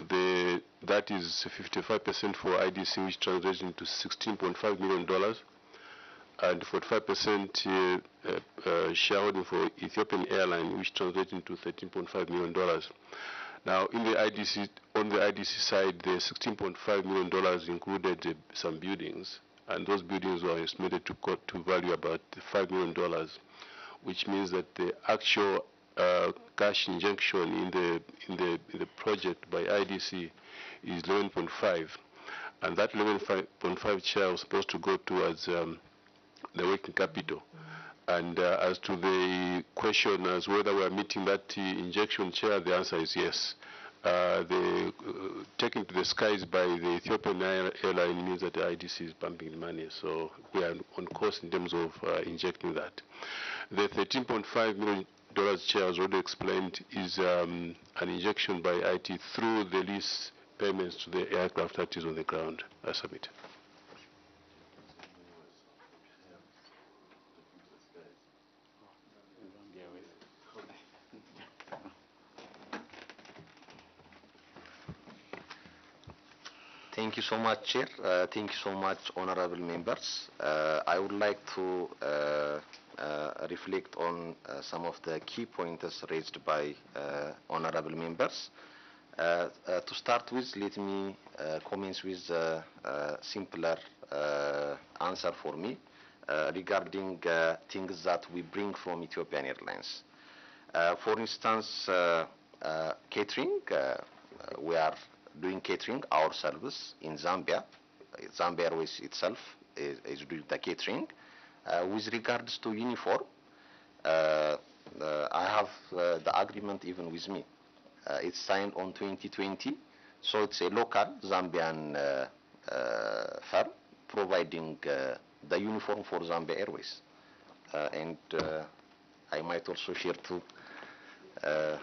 that is 55% for IDC, which translates into $16.5 million, and 45% shareholding for Ethiopian Airline, which translates into $13.5 million. Now, on the IDC side, the $16.5 million included some buildings, and those buildings were estimated to value about $5 million, which means that the actual cash injection in the project by IDC is 11.5, and that 11.5 share was supposed to go towards the working capital. And as to the question as whether we are meeting that injection share, the answer is yes. The taking to the skies by the Ethiopian airline means that the IDC is pumping money, so we are on course in terms of injecting that. The $13.5 million share, as already explained, is an injection by IT through the lease payments to the aircraft that is on the ground. I submit. Thank you so much, Chair. Thank you so much, honorable members. I would like to reflect on some of the key pointers raised by honorable members. To start with, let me commence with a simpler answer for me regarding things that we bring from Ethiopian Airlines. For instance, catering, we are doing catering ourselves in Zambia. Zambia Airways itself is doing the catering. With regards to uniform, I have the agreement even with me. It's signed on 2020, so it's a local Zambian firm providing the uniform for Zambia Airways. And I might also share to the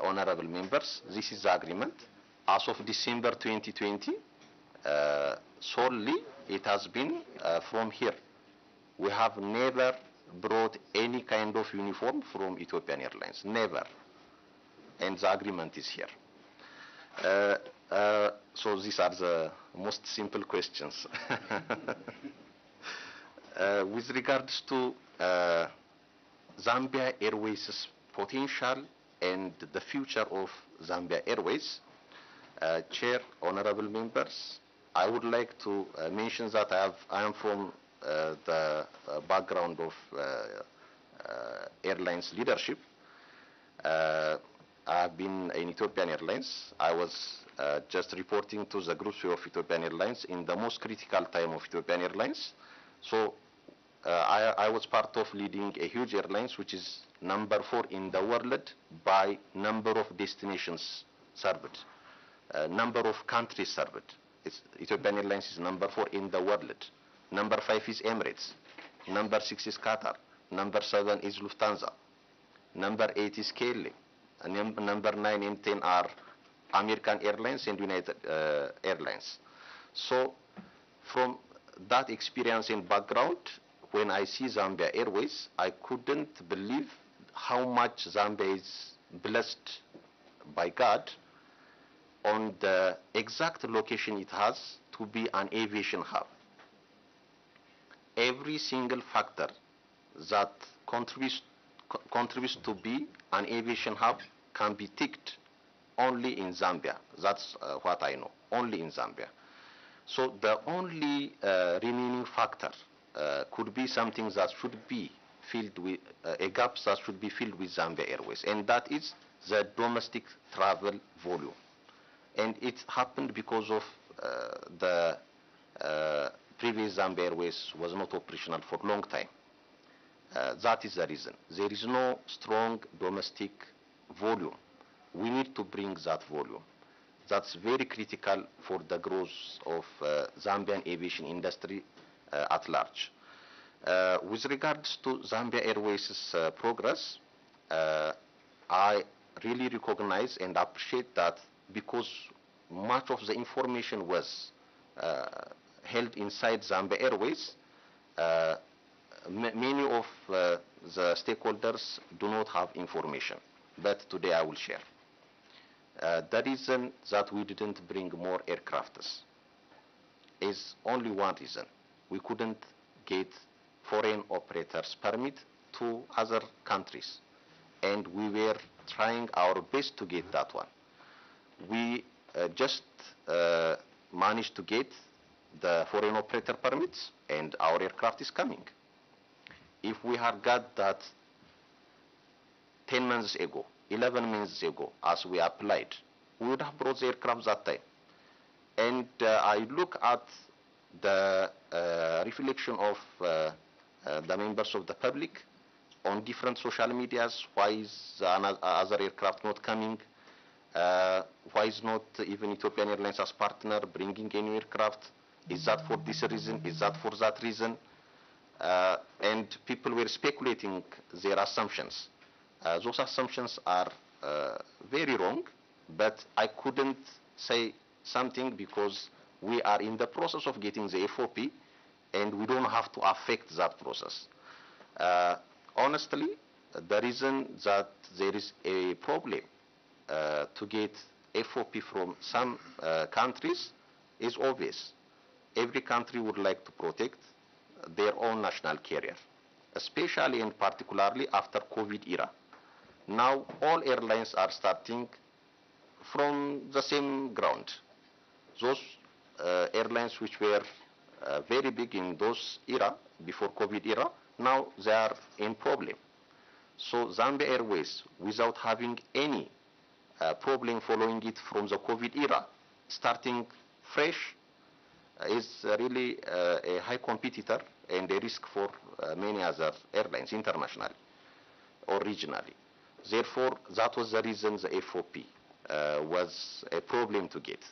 honorable members, this is the agreement. As of December 2020, solely it has been from here. We have never brought any kind of uniform from Ethiopian Airlines, never. And the agreement is here. So these are the most simple questions. With regards to Zambia Airways' potential and the future of Zambia Airways, Chair, honorable members, I would like to mention that I am from the background of airlines leadership. I have been in Ethiopian Airlines. I was just reporting to the group of Ethiopian Airlines in the most critical time of Ethiopian Airlines. So I was part of leading a huge airlines which is number 4 in the world by number of destinations served. Number of countries served. Ethiopian Airlines is number 4 in the world. Number 5 is Emirates. Number 6 is Qatar. Number 7 is Lufthansa. Number 8 is KLM. And number 9 and 10 are American Airlines and United Airlines. So from that experience and background, when I see Zambia Airways, I couldn't believe how much Zambia is blessed by God on the exact location it has to be an aviation hub. Every single factor that contributes to be an aviation hub can be ticked only in Zambia. That's what I know, only in Zambia. So the only remaining factor could be something that should be filled with, a gap that should be filled with Zambia Airways, and that is the domestic travel volume. And it happened because of the previous Zambia Airways was not operational for a long time. That is the reason. There is no strong domestic volume. We need to bring that volume. That's very critical for the growth of Zambian aviation industry at large. With regards to Zambia Airways' progress, I really recognize and appreciate that because much of the information was held inside Zambia Airways, many of the stakeholders do not have information, but today I will share. The reason that we didn't bring more aircrafts is only one reason. We couldn't get foreign operators permit to other countries, and we were trying our best to get that one. We just managed to get the foreign operator permits, and our aircraft is coming. If we had got that 10 months ago, 11 months ago, as we applied, we would have brought the aircraft that time. And I look at the reflection of the members of the public on different social medias. Why is other aircraft not coming? Why is not even Ethiopian Airlines as partner bringing any aircraft? Is that for this reason? Is that for that reason? And people were speculating their assumptions. Those assumptions are very wrong, but I couldn't say something because we are in the process of getting the FOP, and we don't have to affect that process. Honestly, the reason that there is a problem to get FOP from some countries is obvious. Every country would like to protect their own national carrier, especially and particularly after COVID era. Now all airlines are starting from the same ground. Those airlines which were very big in those era, before COVID era, now they are in problem. So Zambia Airways, without having any problem following it from the COVID era, starting fresh, is really a high competitor and a risk for many other airlines internationally or regionally. Therefore, that was the reason the FOP was a problem to get.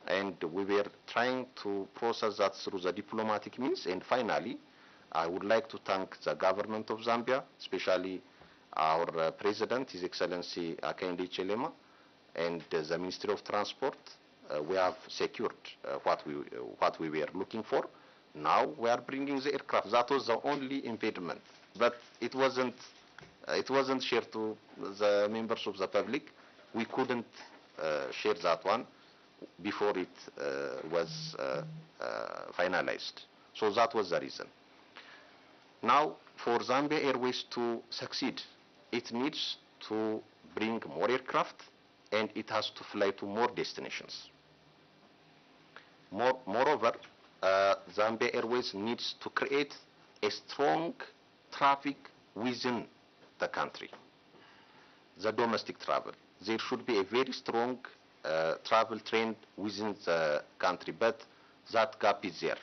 And we were trying to process that through the diplomatic means. And finally, I would like to thank the government of Zambia, especially our president, His Excellency Hakainde Hichilema, and the Ministry of Transport. We have secured what we were looking for. Now we are bringing the aircraft. That was the only impediment, but it wasn't shared to the members of the public. We couldn't share that one before it was finalized. So that was the reason. Now, for Zambia Airways to succeed, it needs to bring more aircraft, and it has to fly to more destinations. Moreover, Zambia Airways needs to create a strong traffic within the country, the domestic travel. There should be a very strong travel trend within the country, but that gap is there.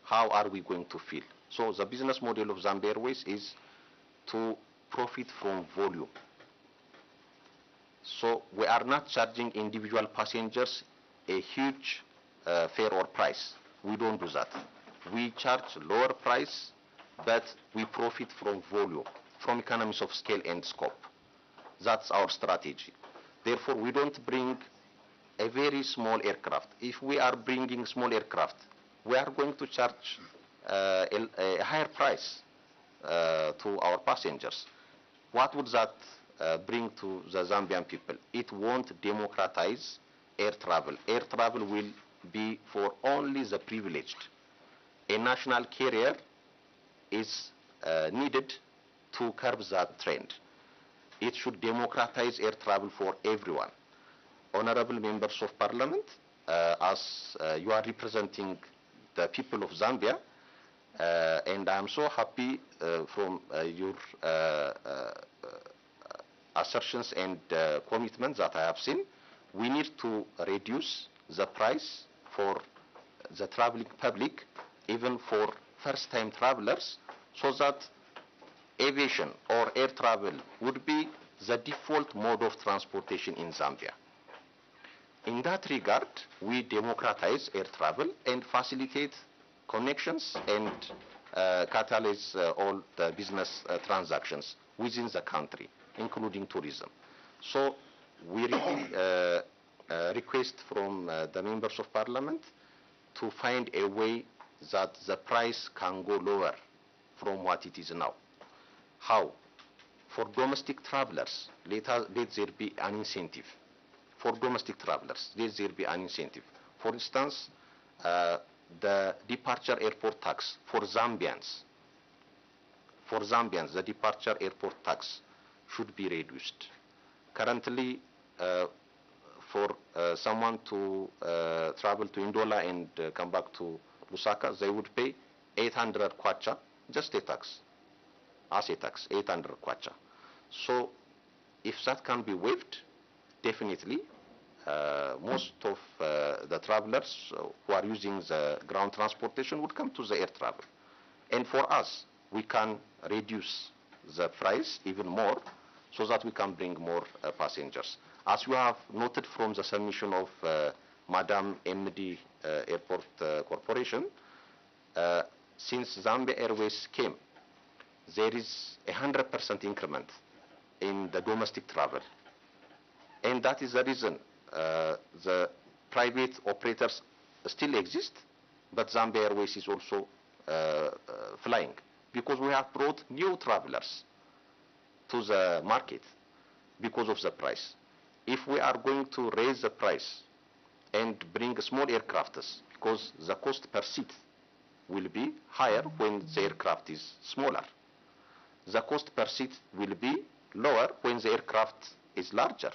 How are we going to fill? So the business model of Zambia Airways is to profit from volume. So we are not charging individual passengers a huge fare or price. We don't do that. We charge lower price, but we profit from volume, from economies of scale and scope. That's our strategy. Therefore, we don't bring a very small aircraft. If we are bringing small aircraft, we are going to charge a higher price to our passengers. What would that bring to the Zambian people? It won't democratize air travel. Air travel will be for only the privileged. A national carrier is needed to curb that trend. It should democratize air travel for everyone. Honorable members of parliament, as you are representing the people of Zambia, and I am so happy from your assertions and commitments that I have seen. We need to reduce the price for the traveling public, even for first-time travelers, so that aviation or air travel would be the default mode of transportation in Zambia. In that regard, we democratize air travel and facilitate connections and catalyze all the business transactions within the country, including tourism. So we really request from the members of parliament to find a way that the price can go lower from what it is now. How? For domestic travelers, let there be an incentive for domestic travelers. There will be an incentive. For instance, the departure airport tax for Zambians. For Zambians, the departure airport tax should be reduced. Currently, for someone to travel to Ndola and come back to Lusaka, they would pay 800 kwacha, just a tax, as a tax, 800 kwacha. So if that can be waived, definitely most of the travelers who are using the ground transportation would come to the air travel. And for us, we can reduce the price even more so that we can bring more passengers. As you have noted from the submission of Madam MD Airport Corporation, since Zambia Airways came, there is 100% increment in the domestic travel. And that is the reason the private operators still exist, but Zambia Airways is also flying, because we have brought new travelers to the market because of the price. If we are going to raise the price and bring small aircrafts, because the cost per seat will be higher when the aircraft is smaller. The cost per seat will be lower when the aircraft is larger.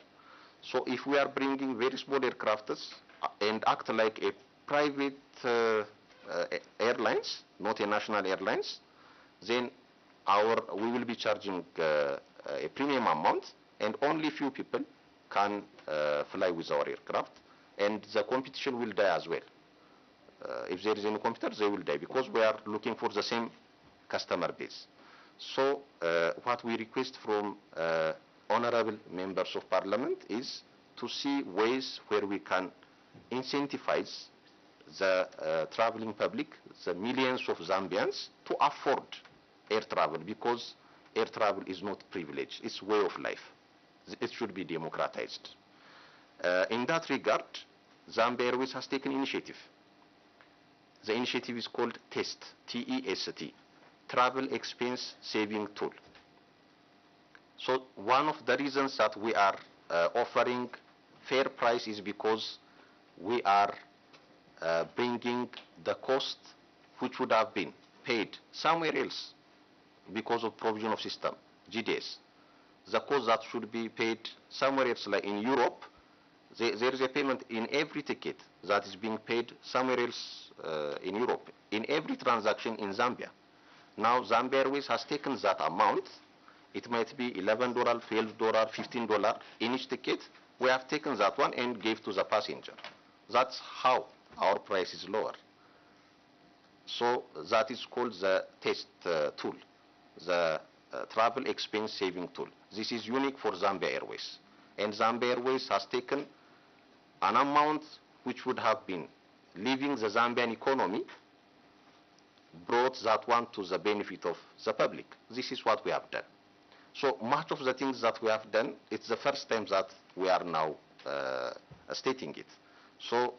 So if we are bringing very small aircrafts and act like a private airlines, not a national airlines, then we will be charging a premium amount, and only few people can fly with our aircraft, and the competition will die as well. If there is any competitor, they will die, because we are looking for the same customer base. So what we request from honorable members of parliament is to see ways where we can incentivize the traveling public, the millions of Zambians, to afford air travel, because air travel is not privilege, it's way of life. It should be democratized. In that regard, Zambia Airways has taken initiative. The initiative is called TEST, T-E-S-T, Travel Expense Saving Tool. So one of the reasons that we are offering fair price is because we are bringing the cost which would have been paid somewhere else because of provision of system, GDS. The cost that should be paid somewhere else, like in Europe, there is a payment in every ticket that is being paid somewhere else in Europe, in every transaction in Zambia. Now Zambia Airways has taken that amount. It might be $11, $12, $15 in each ticket. We have taken that one and gave to the passenger. That's how our price is lower. So that is called the TEST tool, the travel expense saving tool. This is unique for Zambia Airways. And Zambia Airways has taken an amount which would have been leaving the Zambian economy, brought that one to the benefit of the public. This is what we have done. So much of the things that we have done, it's the first time that we are now stating it. So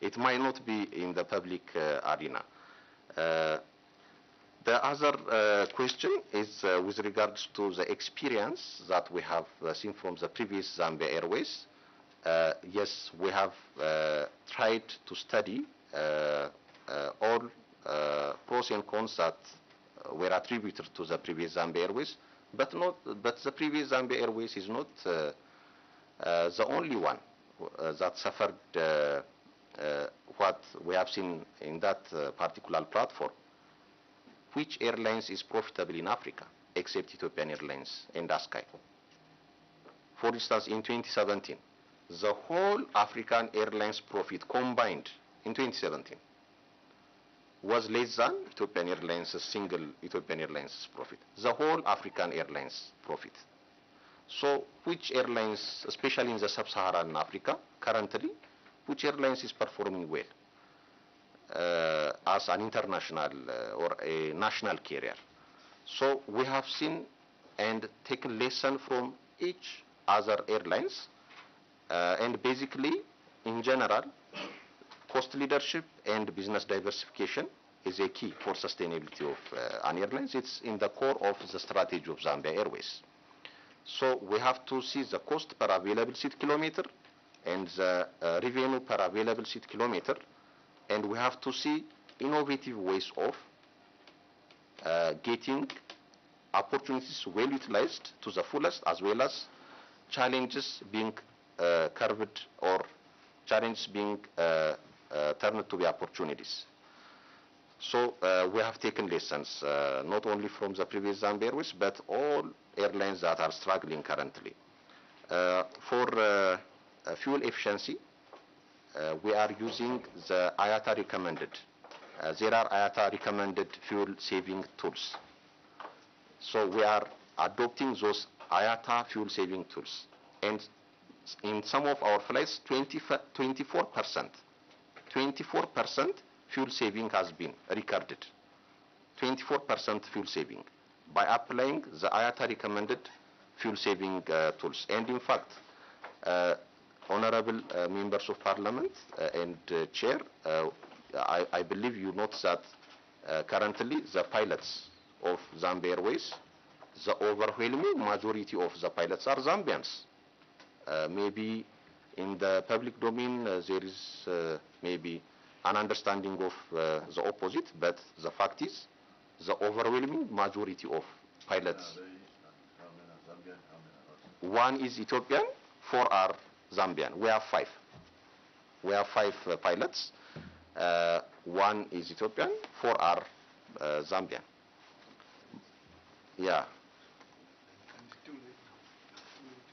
it might not be in the public arena. The other question is with regards to the experience that we have seen from the previous Zambia Airways. Yes, we have tried to study all pros and cons that were attributed to the previous Zambia Airways, but the previous Zambia Airways is not the only one that suffered what we have seen in that particular platform. Which airlines is profitable in Africa except Ethiopian Airlines and Askai? For instance, in 2017, the whole African Airlines profit combined in 2017 was less than Ethiopian Airlines, a single Ethiopian Airlines profit. The whole African Airlines profit. So which airlines, especially in the sub-Saharan Africa currently, which airlines is performing well as an international or a national carrier? So we have seen and taken lesson from each other airlines, and basically in general, cost leadership and business diversification is a key for sustainability of an airlines. It's in the core of the strategy of Zambia Airways. So we have to see the cost per available seat kilometer and the revenue per available seat kilometer, and we have to see innovative ways of getting opportunities well utilized to the fullest, as well as challenges being curved or challenges being turned to be opportunities. So we have taken lessons not only from the previous Zambia Airways, but all airlines that are struggling currently. For fuel efficiency, we are using the IATA recommended. There are IATA recommended fuel saving tools. So we are adopting those IATA fuel saving tools. And in some of our flights, 24% fuel saving has been recorded. 24% fuel saving by applying the IATA recommended fuel saving tools. And in fact, honorable members of parliament and chair, I believe you note that currently the pilots of Zambia Airways, the overwhelming majority of the pilots are Zambians. Maybe in the public domain there is maybe an understanding of the opposite, but the fact is the overwhelming majority of pilots. One is Ethiopian, 4 are Zambian. We have 5. We have 5 pilots. 1 is Ethiopian, 4 are Zambian. Yeah.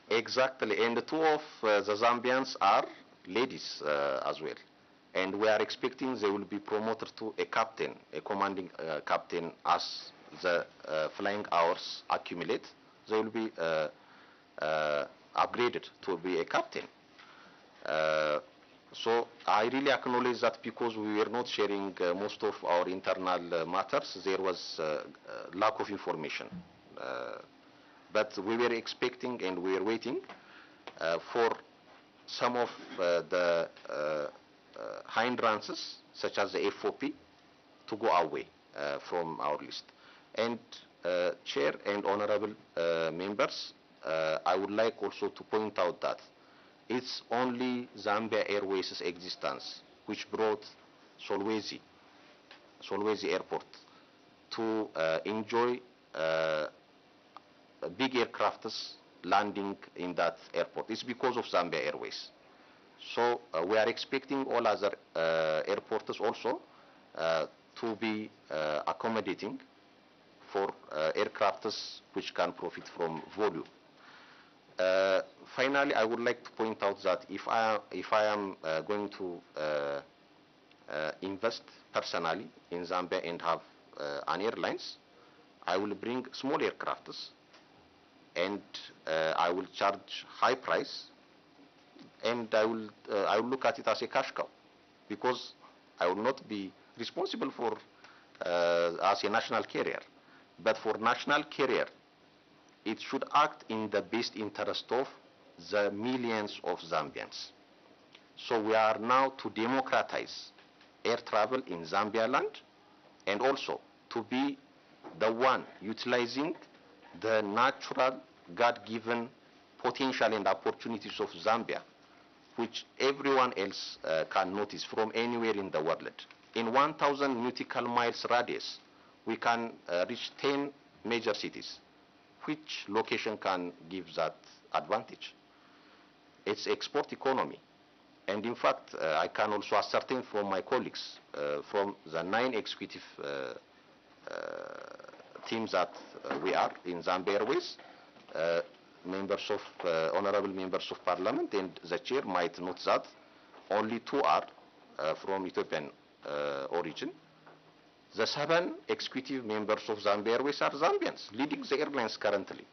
Exactly, and 2 of the Zambians are ladies as well. And we are expecting they will be promoted to a captain, a commanding captain, as the flying hours accumulate. They will be upgraded to be a captain. So I really acknowledge that because we were not sharing most of our internal matters, there was lack of information. But we were expecting and we were waiting for some of the hindrances, such as the FOP, to go away from our list. And Chair and honorable members, I would like also to point out that it's only Zambia Airways' existence which brought Solwezi Airport to enjoy big aircrafts landing in that airport. It's because of Zambia Airways. So we are expecting all other airports also to be accommodating for aircrafts which can profit from volume. Finally, I would like to point out that if I am going to invest personally in Zambia and have an airlines, I will bring small aircrafts and I will charge high price, and I will look at it as a cash cow, because I will not be responsible for as a national carrier. But for national carrier, it should act in the best interest of the millions of Zambians. So we are now to democratize air travel in Zambia land, and also to be the one utilizing the natural God-given potential and opportunities of Zambia, which everyone else can notice from anywhere in the world. In 1,000 nautical miles radius, we can reach 10 major cities. Which location can give that advantage? It's export economy. And in fact, I can also ascertain from my colleagues, from the 9 executive teams that we are in Zambia Airways, members of, honorable members of parliament and the chair might note that only 2 are from Ethiopian origin. The 7 executive members of Zambia Airways are Zambians, leading the airlines currently.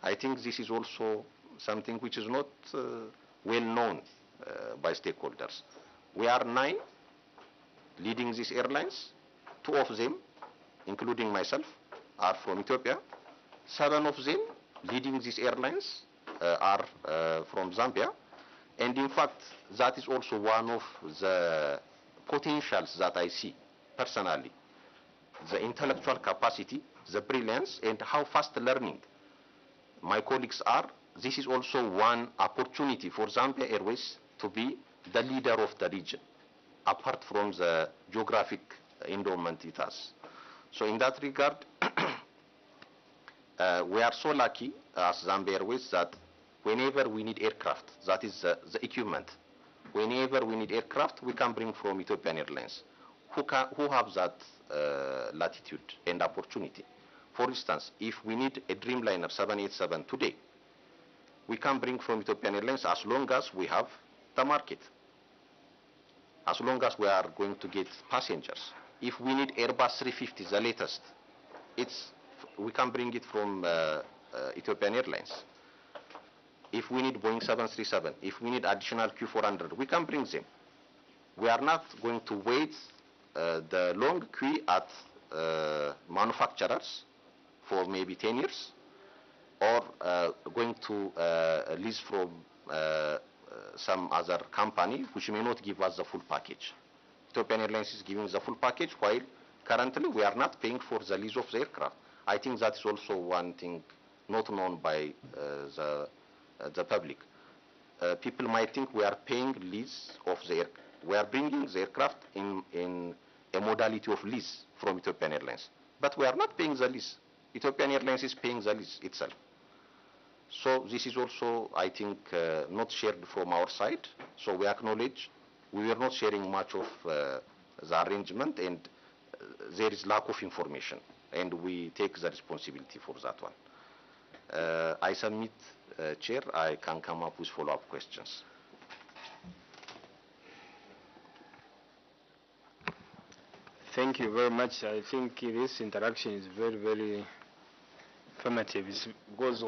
I think this is also something which is not well known by stakeholders. We are 9 leading these airlines. 2 of them, including myself, are from Ethiopia. 7 of them leading these airlines are from Zambia. And in fact, that is also one of the potentials that I see personally. The intellectual capacity, the brilliance, and how fast learning my colleagues are. This is also one opportunity for Zambia Airways to be the leader of the region, apart from the geographic endowment it has. So in that regard, we are so lucky as Zambia Airways that whenever we need aircraft, that is the equipment, whenever we need aircraft, we can bring from Ethiopian Airlines, who have that latitude and opportunity. For instance, if we need a Dreamliner 787 today, we can bring from Ethiopian Airlines as long as we have the market, as long as we are going to get passengers. If we need Airbus 350, the latest, we can bring it from Ethiopian Airlines. If we need Boeing 737, if we need additional Q400, we can bring them. We are not going to wait the long queue at manufacturers for maybe 10 years, or going to lease from some other company which may not give us the full package. Ethiopian Airlines is giving the full package, while currently we are not paying for the lease of the aircraft. I think that is also one thing not known by the public. People might think we are paying lease of the aircraft. We are bringing the aircraft in a modality of lease from Ethiopian Airlines. But we are not paying the lease. Ethiopian Airlines is paying the lease itself. So this is also, I think, not shared from our side. So we acknowledge we were not sharing much of the arrangement, and there is lack of information, and we take the responsibility for that one. I submit, Chair, I can come up with follow-up questions. Thank you very much. I think this interaction is very, very formative. It's because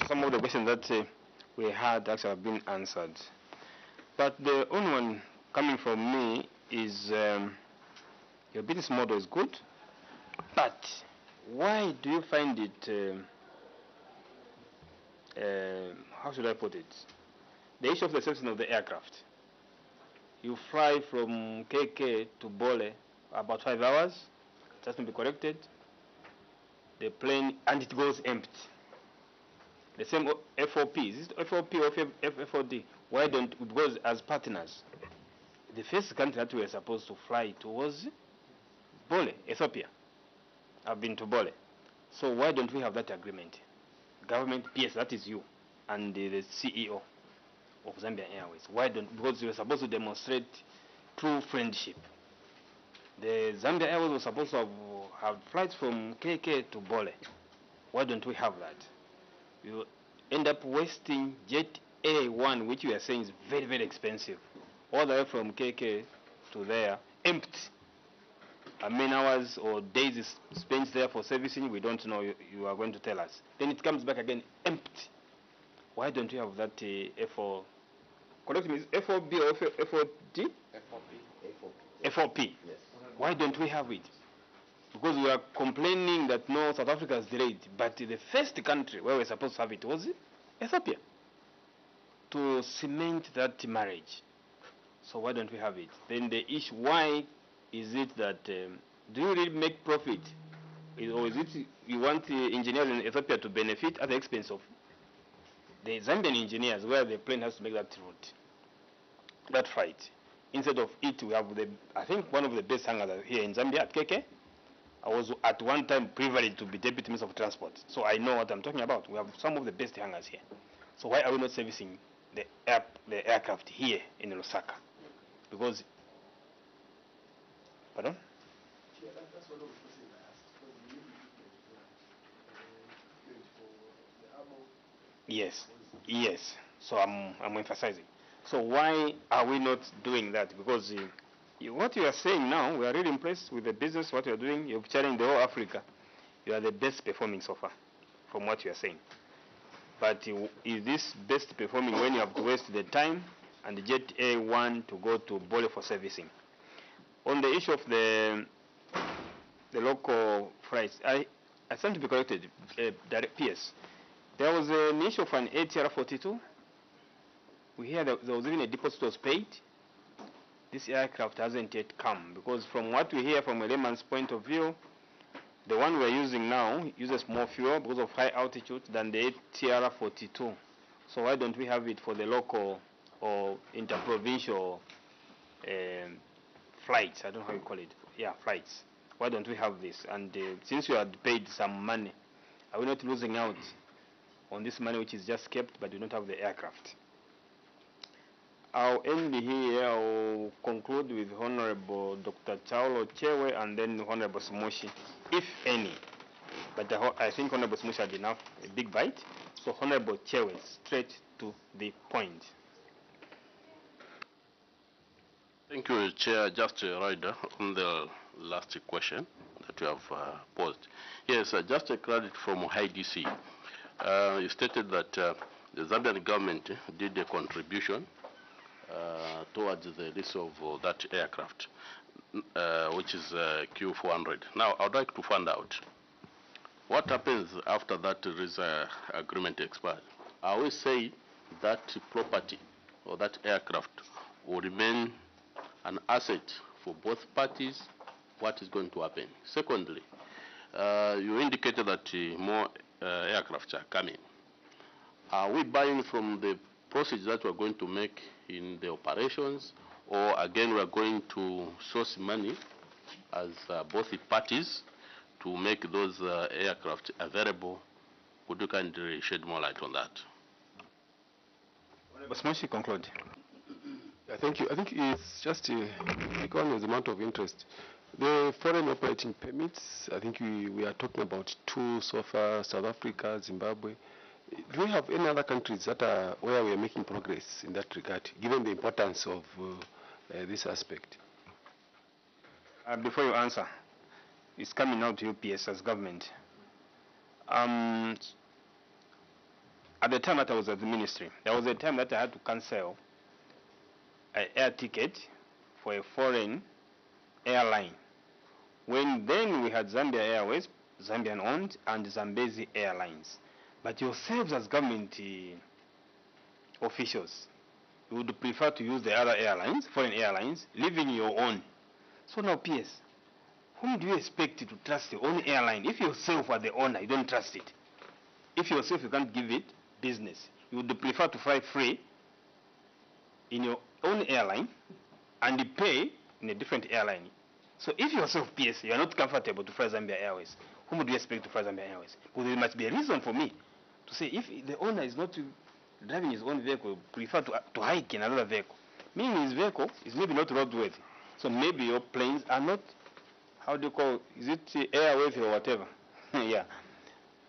some of the questions that we had actually have been answered. But the only one coming from me is your business model is good, but why do you find it, how should I put it, the issue of the servicing of the aircraft. You fly from KK to Bole about 5 hours, it has to be corrected, the plane, and it goes empty. The same FOP, is it FOP or FOD? Why don't, because as partners, the first country that we are supposed to fly to was Bole, Ethiopia. I've been to Bole. So why don't we have that agreement? Government, PS, that is you, and the CEO of Zambia Airways. Why don't, because we were supposed to demonstrate true friendship. The Zambia Airways was supposed to have flights from KK to Bole. Why don't we have that? You end up wasting Jet A1, which we are saying is very, very expensive, all the way from KK to there, empty. How many hours or days is spent there for servicing, we don't know, you are going to tell us. Then it comes back again empty. Why don't you have that FO, correct me, is FOB or FOD? FOP. Yes. Why don't we have it? Because we are complaining that no, South Africa is delayed, but the first country where we're supposed to have it was Ethiopia, to cement that marriage. So why don't we have it? Then the issue, why is it that, do you really make profit? Or is it you want the engineers in Ethiopia to benefit at the expense of the Zambian engineers, where the plane has to make that route, that flight? Instead of it, we have I think one of the best hangars here in Zambia at KK. I was at one time privileged to be Deputy Minister of Transport, so I know what I'm talking about. We have some of the best hangars here. So why are we not servicing the aircraft here in Lusaka? Because, pardon? That's one of the questions I asked. Yes, yes. So I'm emphasizing. So why are we not doing that? Because what you are saying now, we are really impressed with the business, what you are doing. You're challenging the whole Africa. You are the best performing so far, from what you are saying. But is this best performing when you have to waste the time and the Jet A1 to go to Bole for servicing? On the issue of the local flights, I stand to be corrected, direct PS. There was an issue of an ATR 42. We hear that there was even a deposit was paid. This aircraft hasn't yet come, because from what we hear from a layman's point of view, the one we're using now uses more fuel because of high altitude than the ATR 42. So why don't we have it for the local or interprovincial flights. I don't know how you call it. Yeah, flights. Why don't we have this? And since you had paid some money, are we not losing out on this money which is just kept, but we don't have the aircraft? I'll end here. I'll conclude with Honorable Dr. Chaulo Chewe and then Honorable Smoshi, if any. But I think Honorable Smoshi had enough, a big bite. So Honorable Chewe, straight to the point. Thank you, Chair. Just a rider on the last question that you have posed. Yes, just a credit from IDC. You stated that the Zambian government did a contribution towards the lease of that aircraft, which is Q400. Now, I'd like to find out what happens after that lease agreement expires. I will say that property or that aircraft will remain an asset for both parties. What is going to happen? Secondly, you indicated that more aircraft are coming. Are we buying from the proceeds that we're going to make in the operations, or again we're going to source money as both the parties to make those aircraft available? Could you kindly shed more light on that? Smoshi, conclude. Thank you. I think it's just economist amount of interest. The foreign operating permits, I think we are talking about 2 so far, South Africa, Zimbabwe. Do we have any other countries that are where we are making progress in that regard, given the importance of this aspect? Before you answer, it's coming out to UPS as government. At the time that I was at the ministry, there was a time that I had to cancel an air ticket for a foreign airline. When then we had Zambia Airways, Zambian owned, and Zambezi Airlines. But yourselves as government officials, you would prefer to use the other airlines, foreign airlines, leaving your own. So now PS, whom do you expect to trust your own airline? If yourself are the owner, you don't trust it. If yourself you can't give it business, you would prefer to fly free in your own airline and pay in a different airline. So if yourself, PS, you are not comfortable to fly Zambia Airways, whom would you expect to fly Zambia Airways? Because there must be a reason for me to say if the owner is not driving his own vehicle, prefer to hike in another vehicle, meaning his vehicle is maybe not roadworthy. So maybe your planes are not, how do you call, is it airworthy or whatever? Yeah.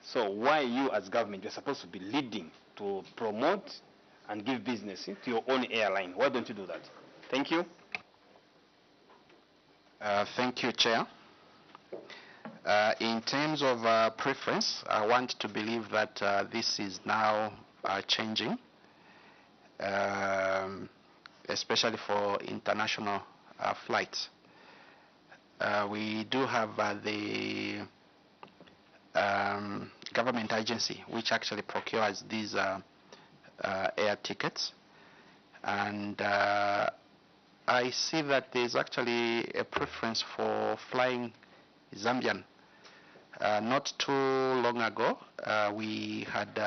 So why you as government, you're supposed to be leading to promote and give business to your own airline? Why don't you do that? Thank you. Thank you, Chair. In terms of preference, I want to believe that this is now changing, especially for international flights. We do have the government agency which actually procures these air tickets, and I see that there's actually a preference for flying Zambian. Not too long ago, we had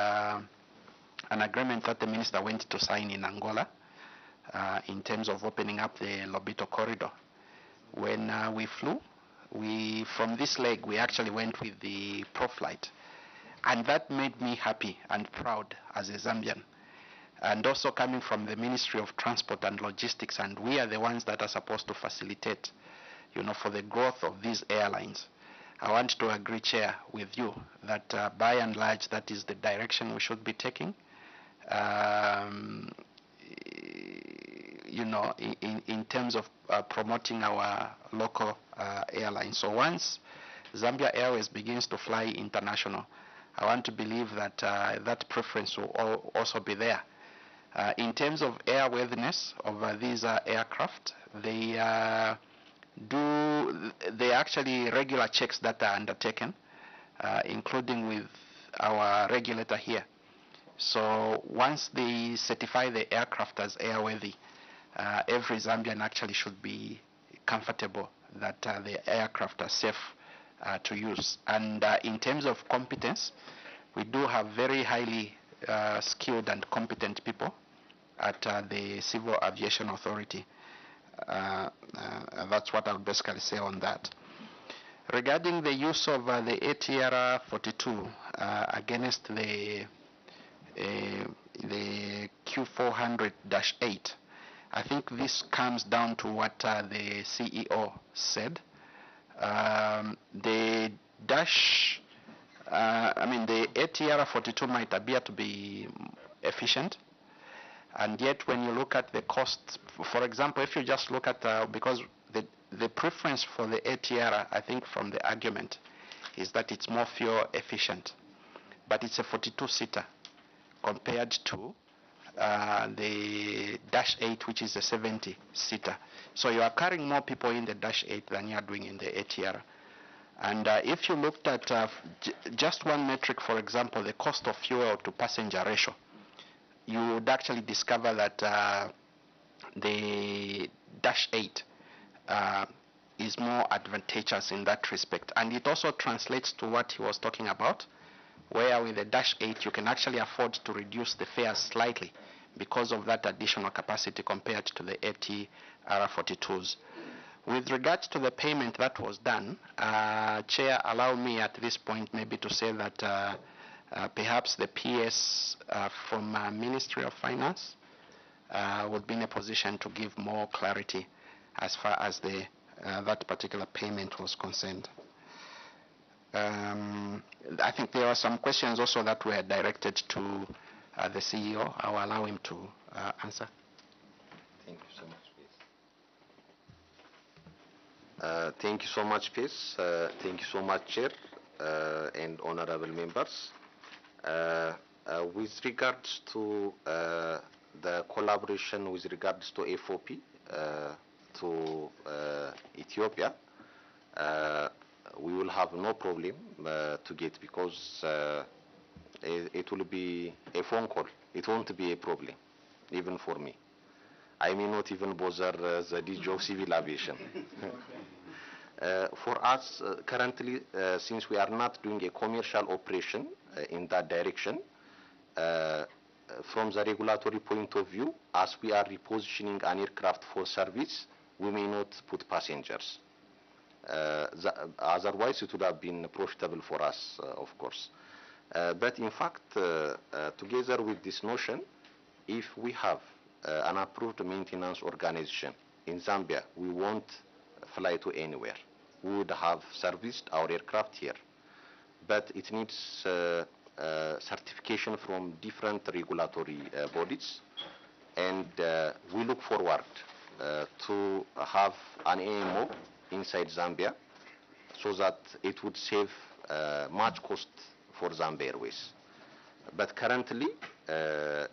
an agreement that the minister went to sign in Angola in terms of opening up the Lobito corridor. When we flew, from this leg, we actually went with the ProFlight. And that made me happy and proud as a Zambian. And also coming from the Ministry of Transport and Logistics, and we are the ones that are supposed to facilitate, for the growth of these airlines. I want to agree, Chair, with you that by and large, that is the direction we should be taking. In terms of promoting our local airlines. So once Zambia Airways begins to fly international, I want to believe that that preference will also be there. In terms of airworthiness of these aircraft, they actually regular checks that are undertaken, including with our regulator here. So once they certify the aircraft as airworthy, every Zambian actually should be comfortable that the aircraft are safe to use. And in terms of competence, we do have very highly skilled and competent people at the Civil Aviation Authority. That's what I'll basically say on that. Regarding the use of the ATR 42 against the Q400-8, I think this comes down to what the CEO said. The ATR 42 might appear to be efficient, and yet when you look at the cost, for example, if you just look at, because the preference for the ATR, I think from the argument, is that it's more fuel efficient, but it's a 42-seater compared to the Dash 8, which is a 70-seater. So you are carrying more people in the Dash 8 than you are doing in the ATR. And if you looked at just one metric, for example, the cost of fuel to passenger ratio, you would actually discover that the Dash 8 is more advantageous in that respect. And it also translates to what he was talking about, where with the Dash 8 you can actually afford to reduce the fares slightly because of that additional capacity compared to the ATR 42s. With regards to the payment that was done, Chair, allow me at this point maybe to say that perhaps the PS from Ministry of Finance would be in a position to give more clarity as far as that particular payment was concerned. I think there are some questions also that were directed to the CEO. I will allow him to answer. Thank you so much, Peace. Thank you so much, Peace. Thank you so much, Chair and honorable members. With regards to the collaboration with regards to FOP to Ethiopia, we will have no problem to get, because it will be a phone call. It won't be a problem, even for me. I may not even bother the DG of Civil Aviation. For us, currently, since we are not doing a commercial operation in that direction, from the regulatory point of view, as we are repositioning an aircraft for service, we may not put passengers. Otherwise, it would have been profitable for us, of course. But in fact, together with this notion, if we have an approved maintenance organization in Zambia, we won't fly to anywhere. We would have serviced our aircraft here. But it needs certification from different regulatory bodies, and we look forward to have an AMO inside Zambia, so that it would save much cost for Zambia Airways. But currently,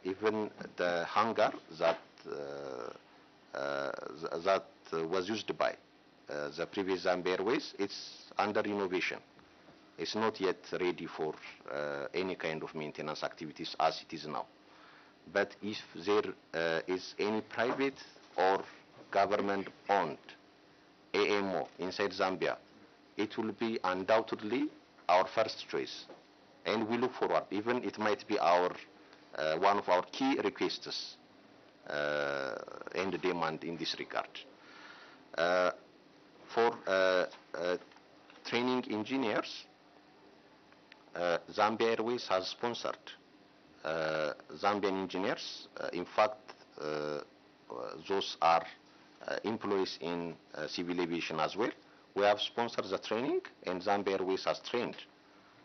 even the hangar that was used by the previous Zambia Airways, it's under renovation. It's not yet ready for any kind of maintenance activities as it is now. But if there is any private or government-owned AMO inside Zambia, it will be undoubtedly our first choice. And we look forward, even it might be our one of our key requests and demand in this regard. For training engineers, Zambia Airways has sponsored Zambian engineers. In fact, those are employees in civil aviation as well. We have sponsored the training, and Zambia Airways has trained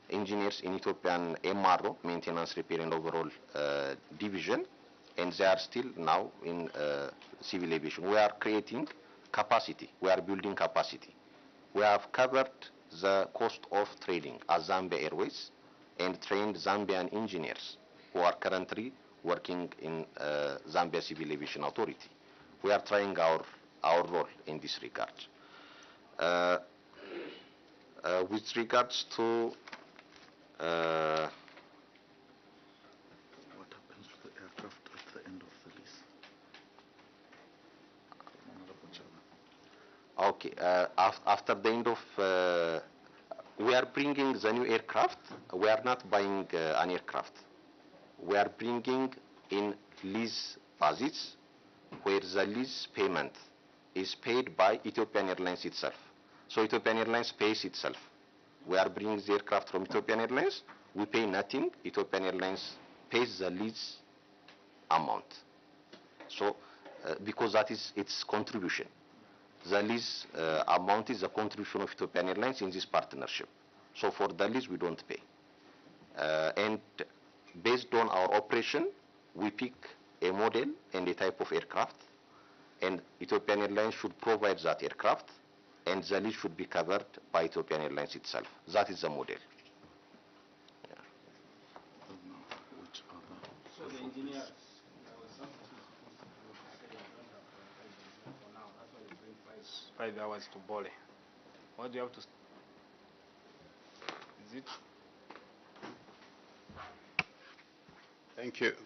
engineers in Ethiopian MRO, maintenance, repair and overall division, and they are still now in civil aviation. We are creating capacity. We are building capacity. We have covered the cost of training as Zambia Airways and trained Zambian engineers who are currently working in Zambia Civil Aviation Authority. We are trying our role in this regard. With regards to what happens to the aircraft at the end of the lease? Okay, after the end of, we are bringing the new aircraft. We are not buying an aircraft. We are bringing in lease deposits where the lease payment is paid by Ethiopian Airlines itself. So Ethiopian Airlines pays itself. We are bringing the aircraft from Ethiopian Airlines, we pay nothing, Ethiopian Airlines pays the lease amount. So, because that is its contribution. The lease amount is the contribution of Ethiopian Airlines in this partnership. So for the lease, we don't pay. And based on our operation, we pick a model and a type of aircraft, and Ethiopian Airlines should provide that aircraft, and the lease should be covered by Ethiopian Airlines itself. That is the model. So the engineers, 5 hours to Bole. What do you have to? Is it?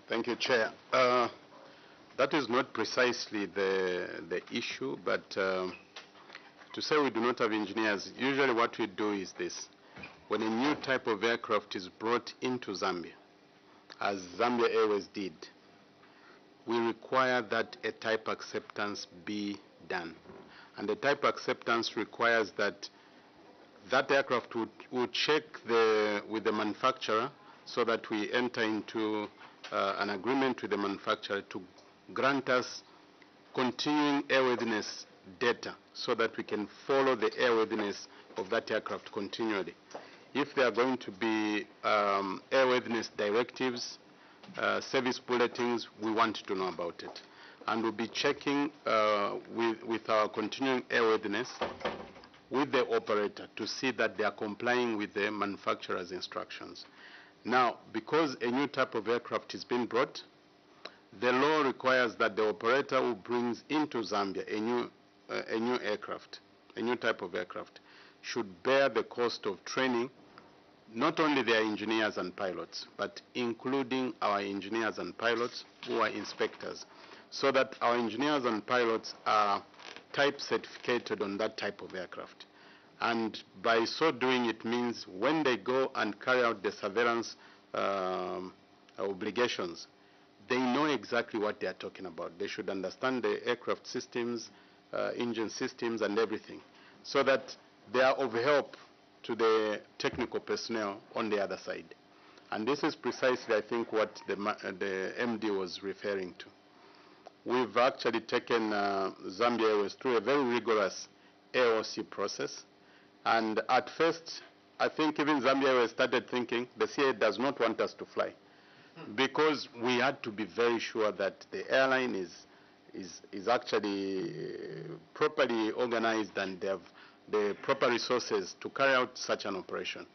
Thank you, Chair. That is not precisely the issue, but to say we do not have engineers, usually what we do is this. When a new type of aircraft is brought into Zambia, as Zambia Airways did, we require that a type acceptance be done. And the type acceptance requires that that aircraft would check with the manufacturer so that we enter into an agreement with the manufacturer to grant us continuing airworthiness data so that we can follow the airworthiness of that aircraft continually. If there are going to be airworthiness directives, service bulletins, we want to know about it. And we'll be checking with our continuing airworthiness with the operator to see that they are complying with the manufacturer's instructions. Now, because a new type of aircraft is being brought, the law requires that the operator who brings into Zambia a new aircraft, a new type of aircraft, should bear the cost of training not only their engineers and pilots, but including our engineers and pilots who are inspectors, so that our engineers and pilots are type certificated on that type of aircraft. And by so doing, it means when they go and carry out the surveillance obligations, they know exactly what they are talking about. They should understand the aircraft systems, engine systems, and everything, so that they are of help to the technical personnel on the other side. And this is precisely, I think, what the MD was referring to. We've actually taken Zambia Airways through a very rigorous AOC process. And at first, I think even Zambia Airways started thinking the CA does not want us to fly, because we had to be very sure that the airline is actually properly organized and they have the proper resources to carry out such an operation.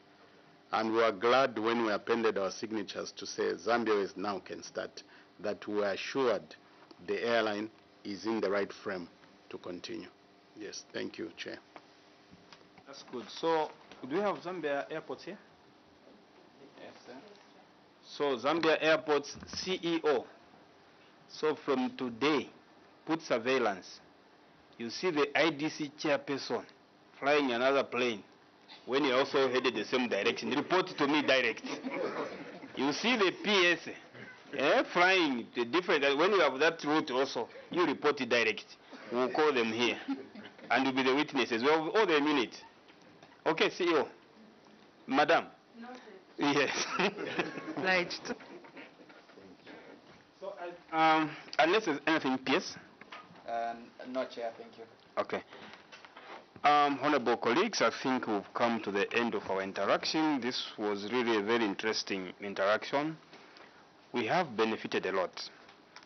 And we are glad when we appended our signatures to say Zambia Airways now can start, that we are assured the airline is in the right frame to continue. Yes, thank you, Chair. That's good. So, do we have Zambia airports here? Yes, sir. So, Zambia airports CEO. So, from today, put surveillance. You see the IDC chairperson flying another plane when he also headed the same direction. Report to me direct. You see the PS flying the different. When you have that route also, you report it direct. We'll call them here, and you'll be the witnesses. We have all the minutes. Okay, CEO. Madam. Noted. Yes. Obliged. So, unless there's anything, PS? No, Chair, thank you. Okay. Honorable colleagues, I think we've come to the end of our interaction. This was really a very interesting interaction. We have benefited a lot.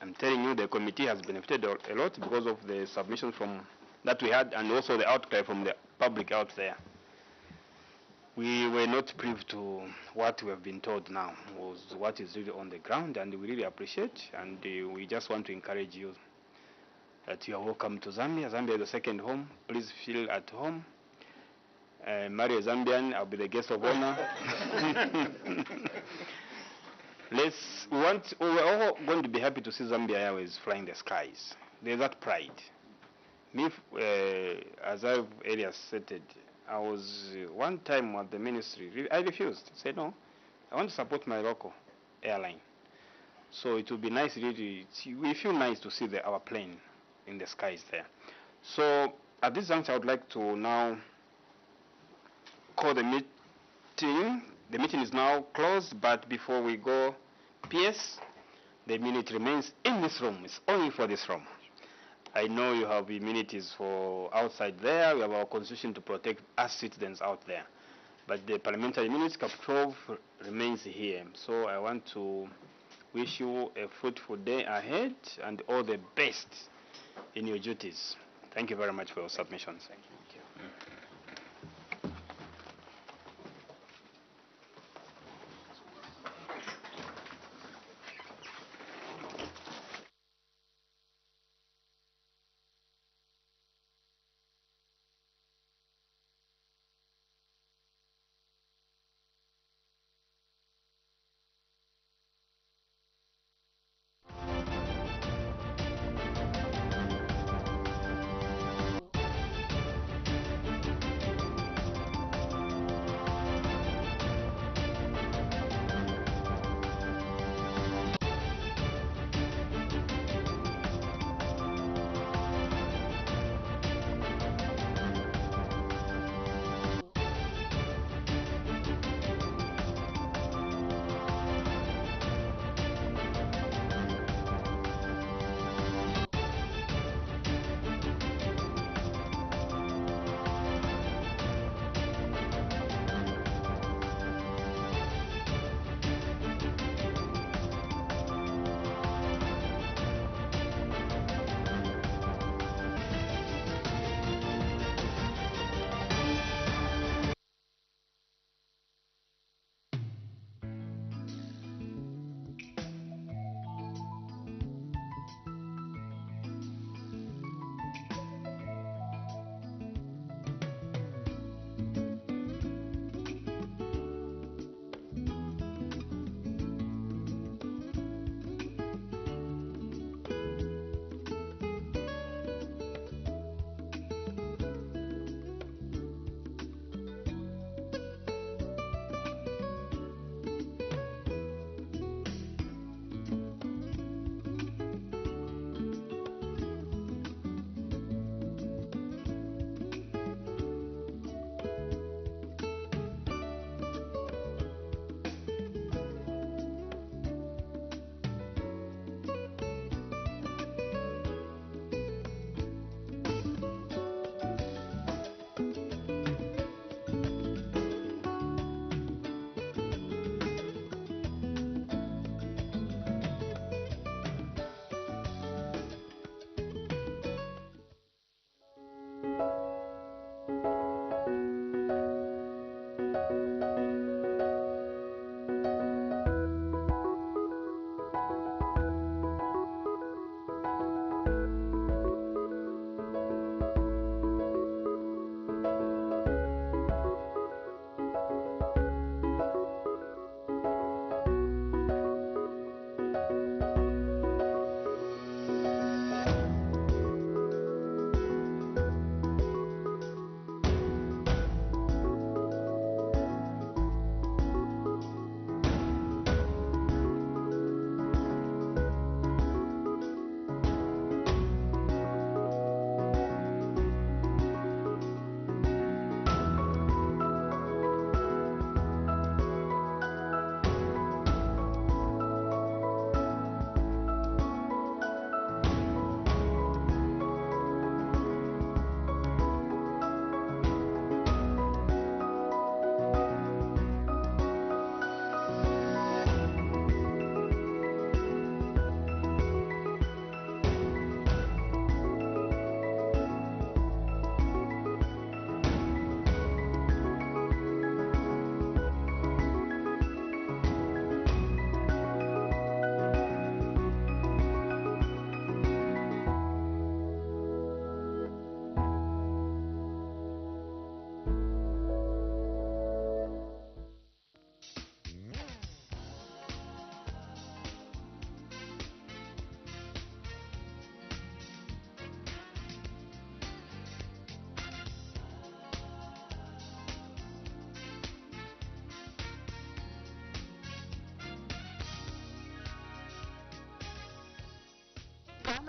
I'm telling you, the committee has benefited a lot because of the submissions that we had, and also the outcry from the public out there. We were not privy to what we have been told now, was what is really on the ground, and we really appreciate, and we just want to encourage you that you are welcome to Zambia. Zambia is the second home. Please feel at home. Marry a Zambian, I'll be the guest of honor. We're all going to be happy to see Zambia Airways flying the skies. There's that pride. Me, as I've earlier stated, I was one time at the ministry, I refused. I said, no, I want to support my local airline. So it would be nice, really, we feel nice to see our plane in the skies there. So at this juncture, I would like to now call the meeting. The meeting is now closed, but before we go, PS, the minute remains in this room. It's only for this room. I know you have immunities for outside there. We have our constitution to protect us citizens out there. But the parliamentary immunity, Cap 12, remains here. So I want to wish you a fruitful day ahead and all the best in your duties. Thank you very much for your submissions. Thank you.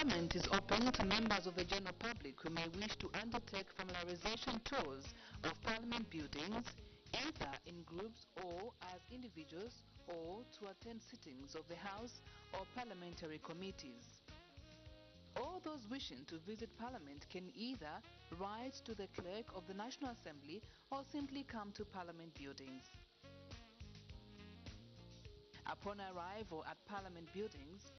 Parliament is open to members of the general public who may wish to undertake familiarization tours of Parliament buildings, either in groups or as individuals, or to attend sittings of the House or parliamentary committees. All those wishing to visit Parliament can either write to the Clerk of the National Assembly or simply come to Parliament buildings. Upon arrival at Parliament buildings,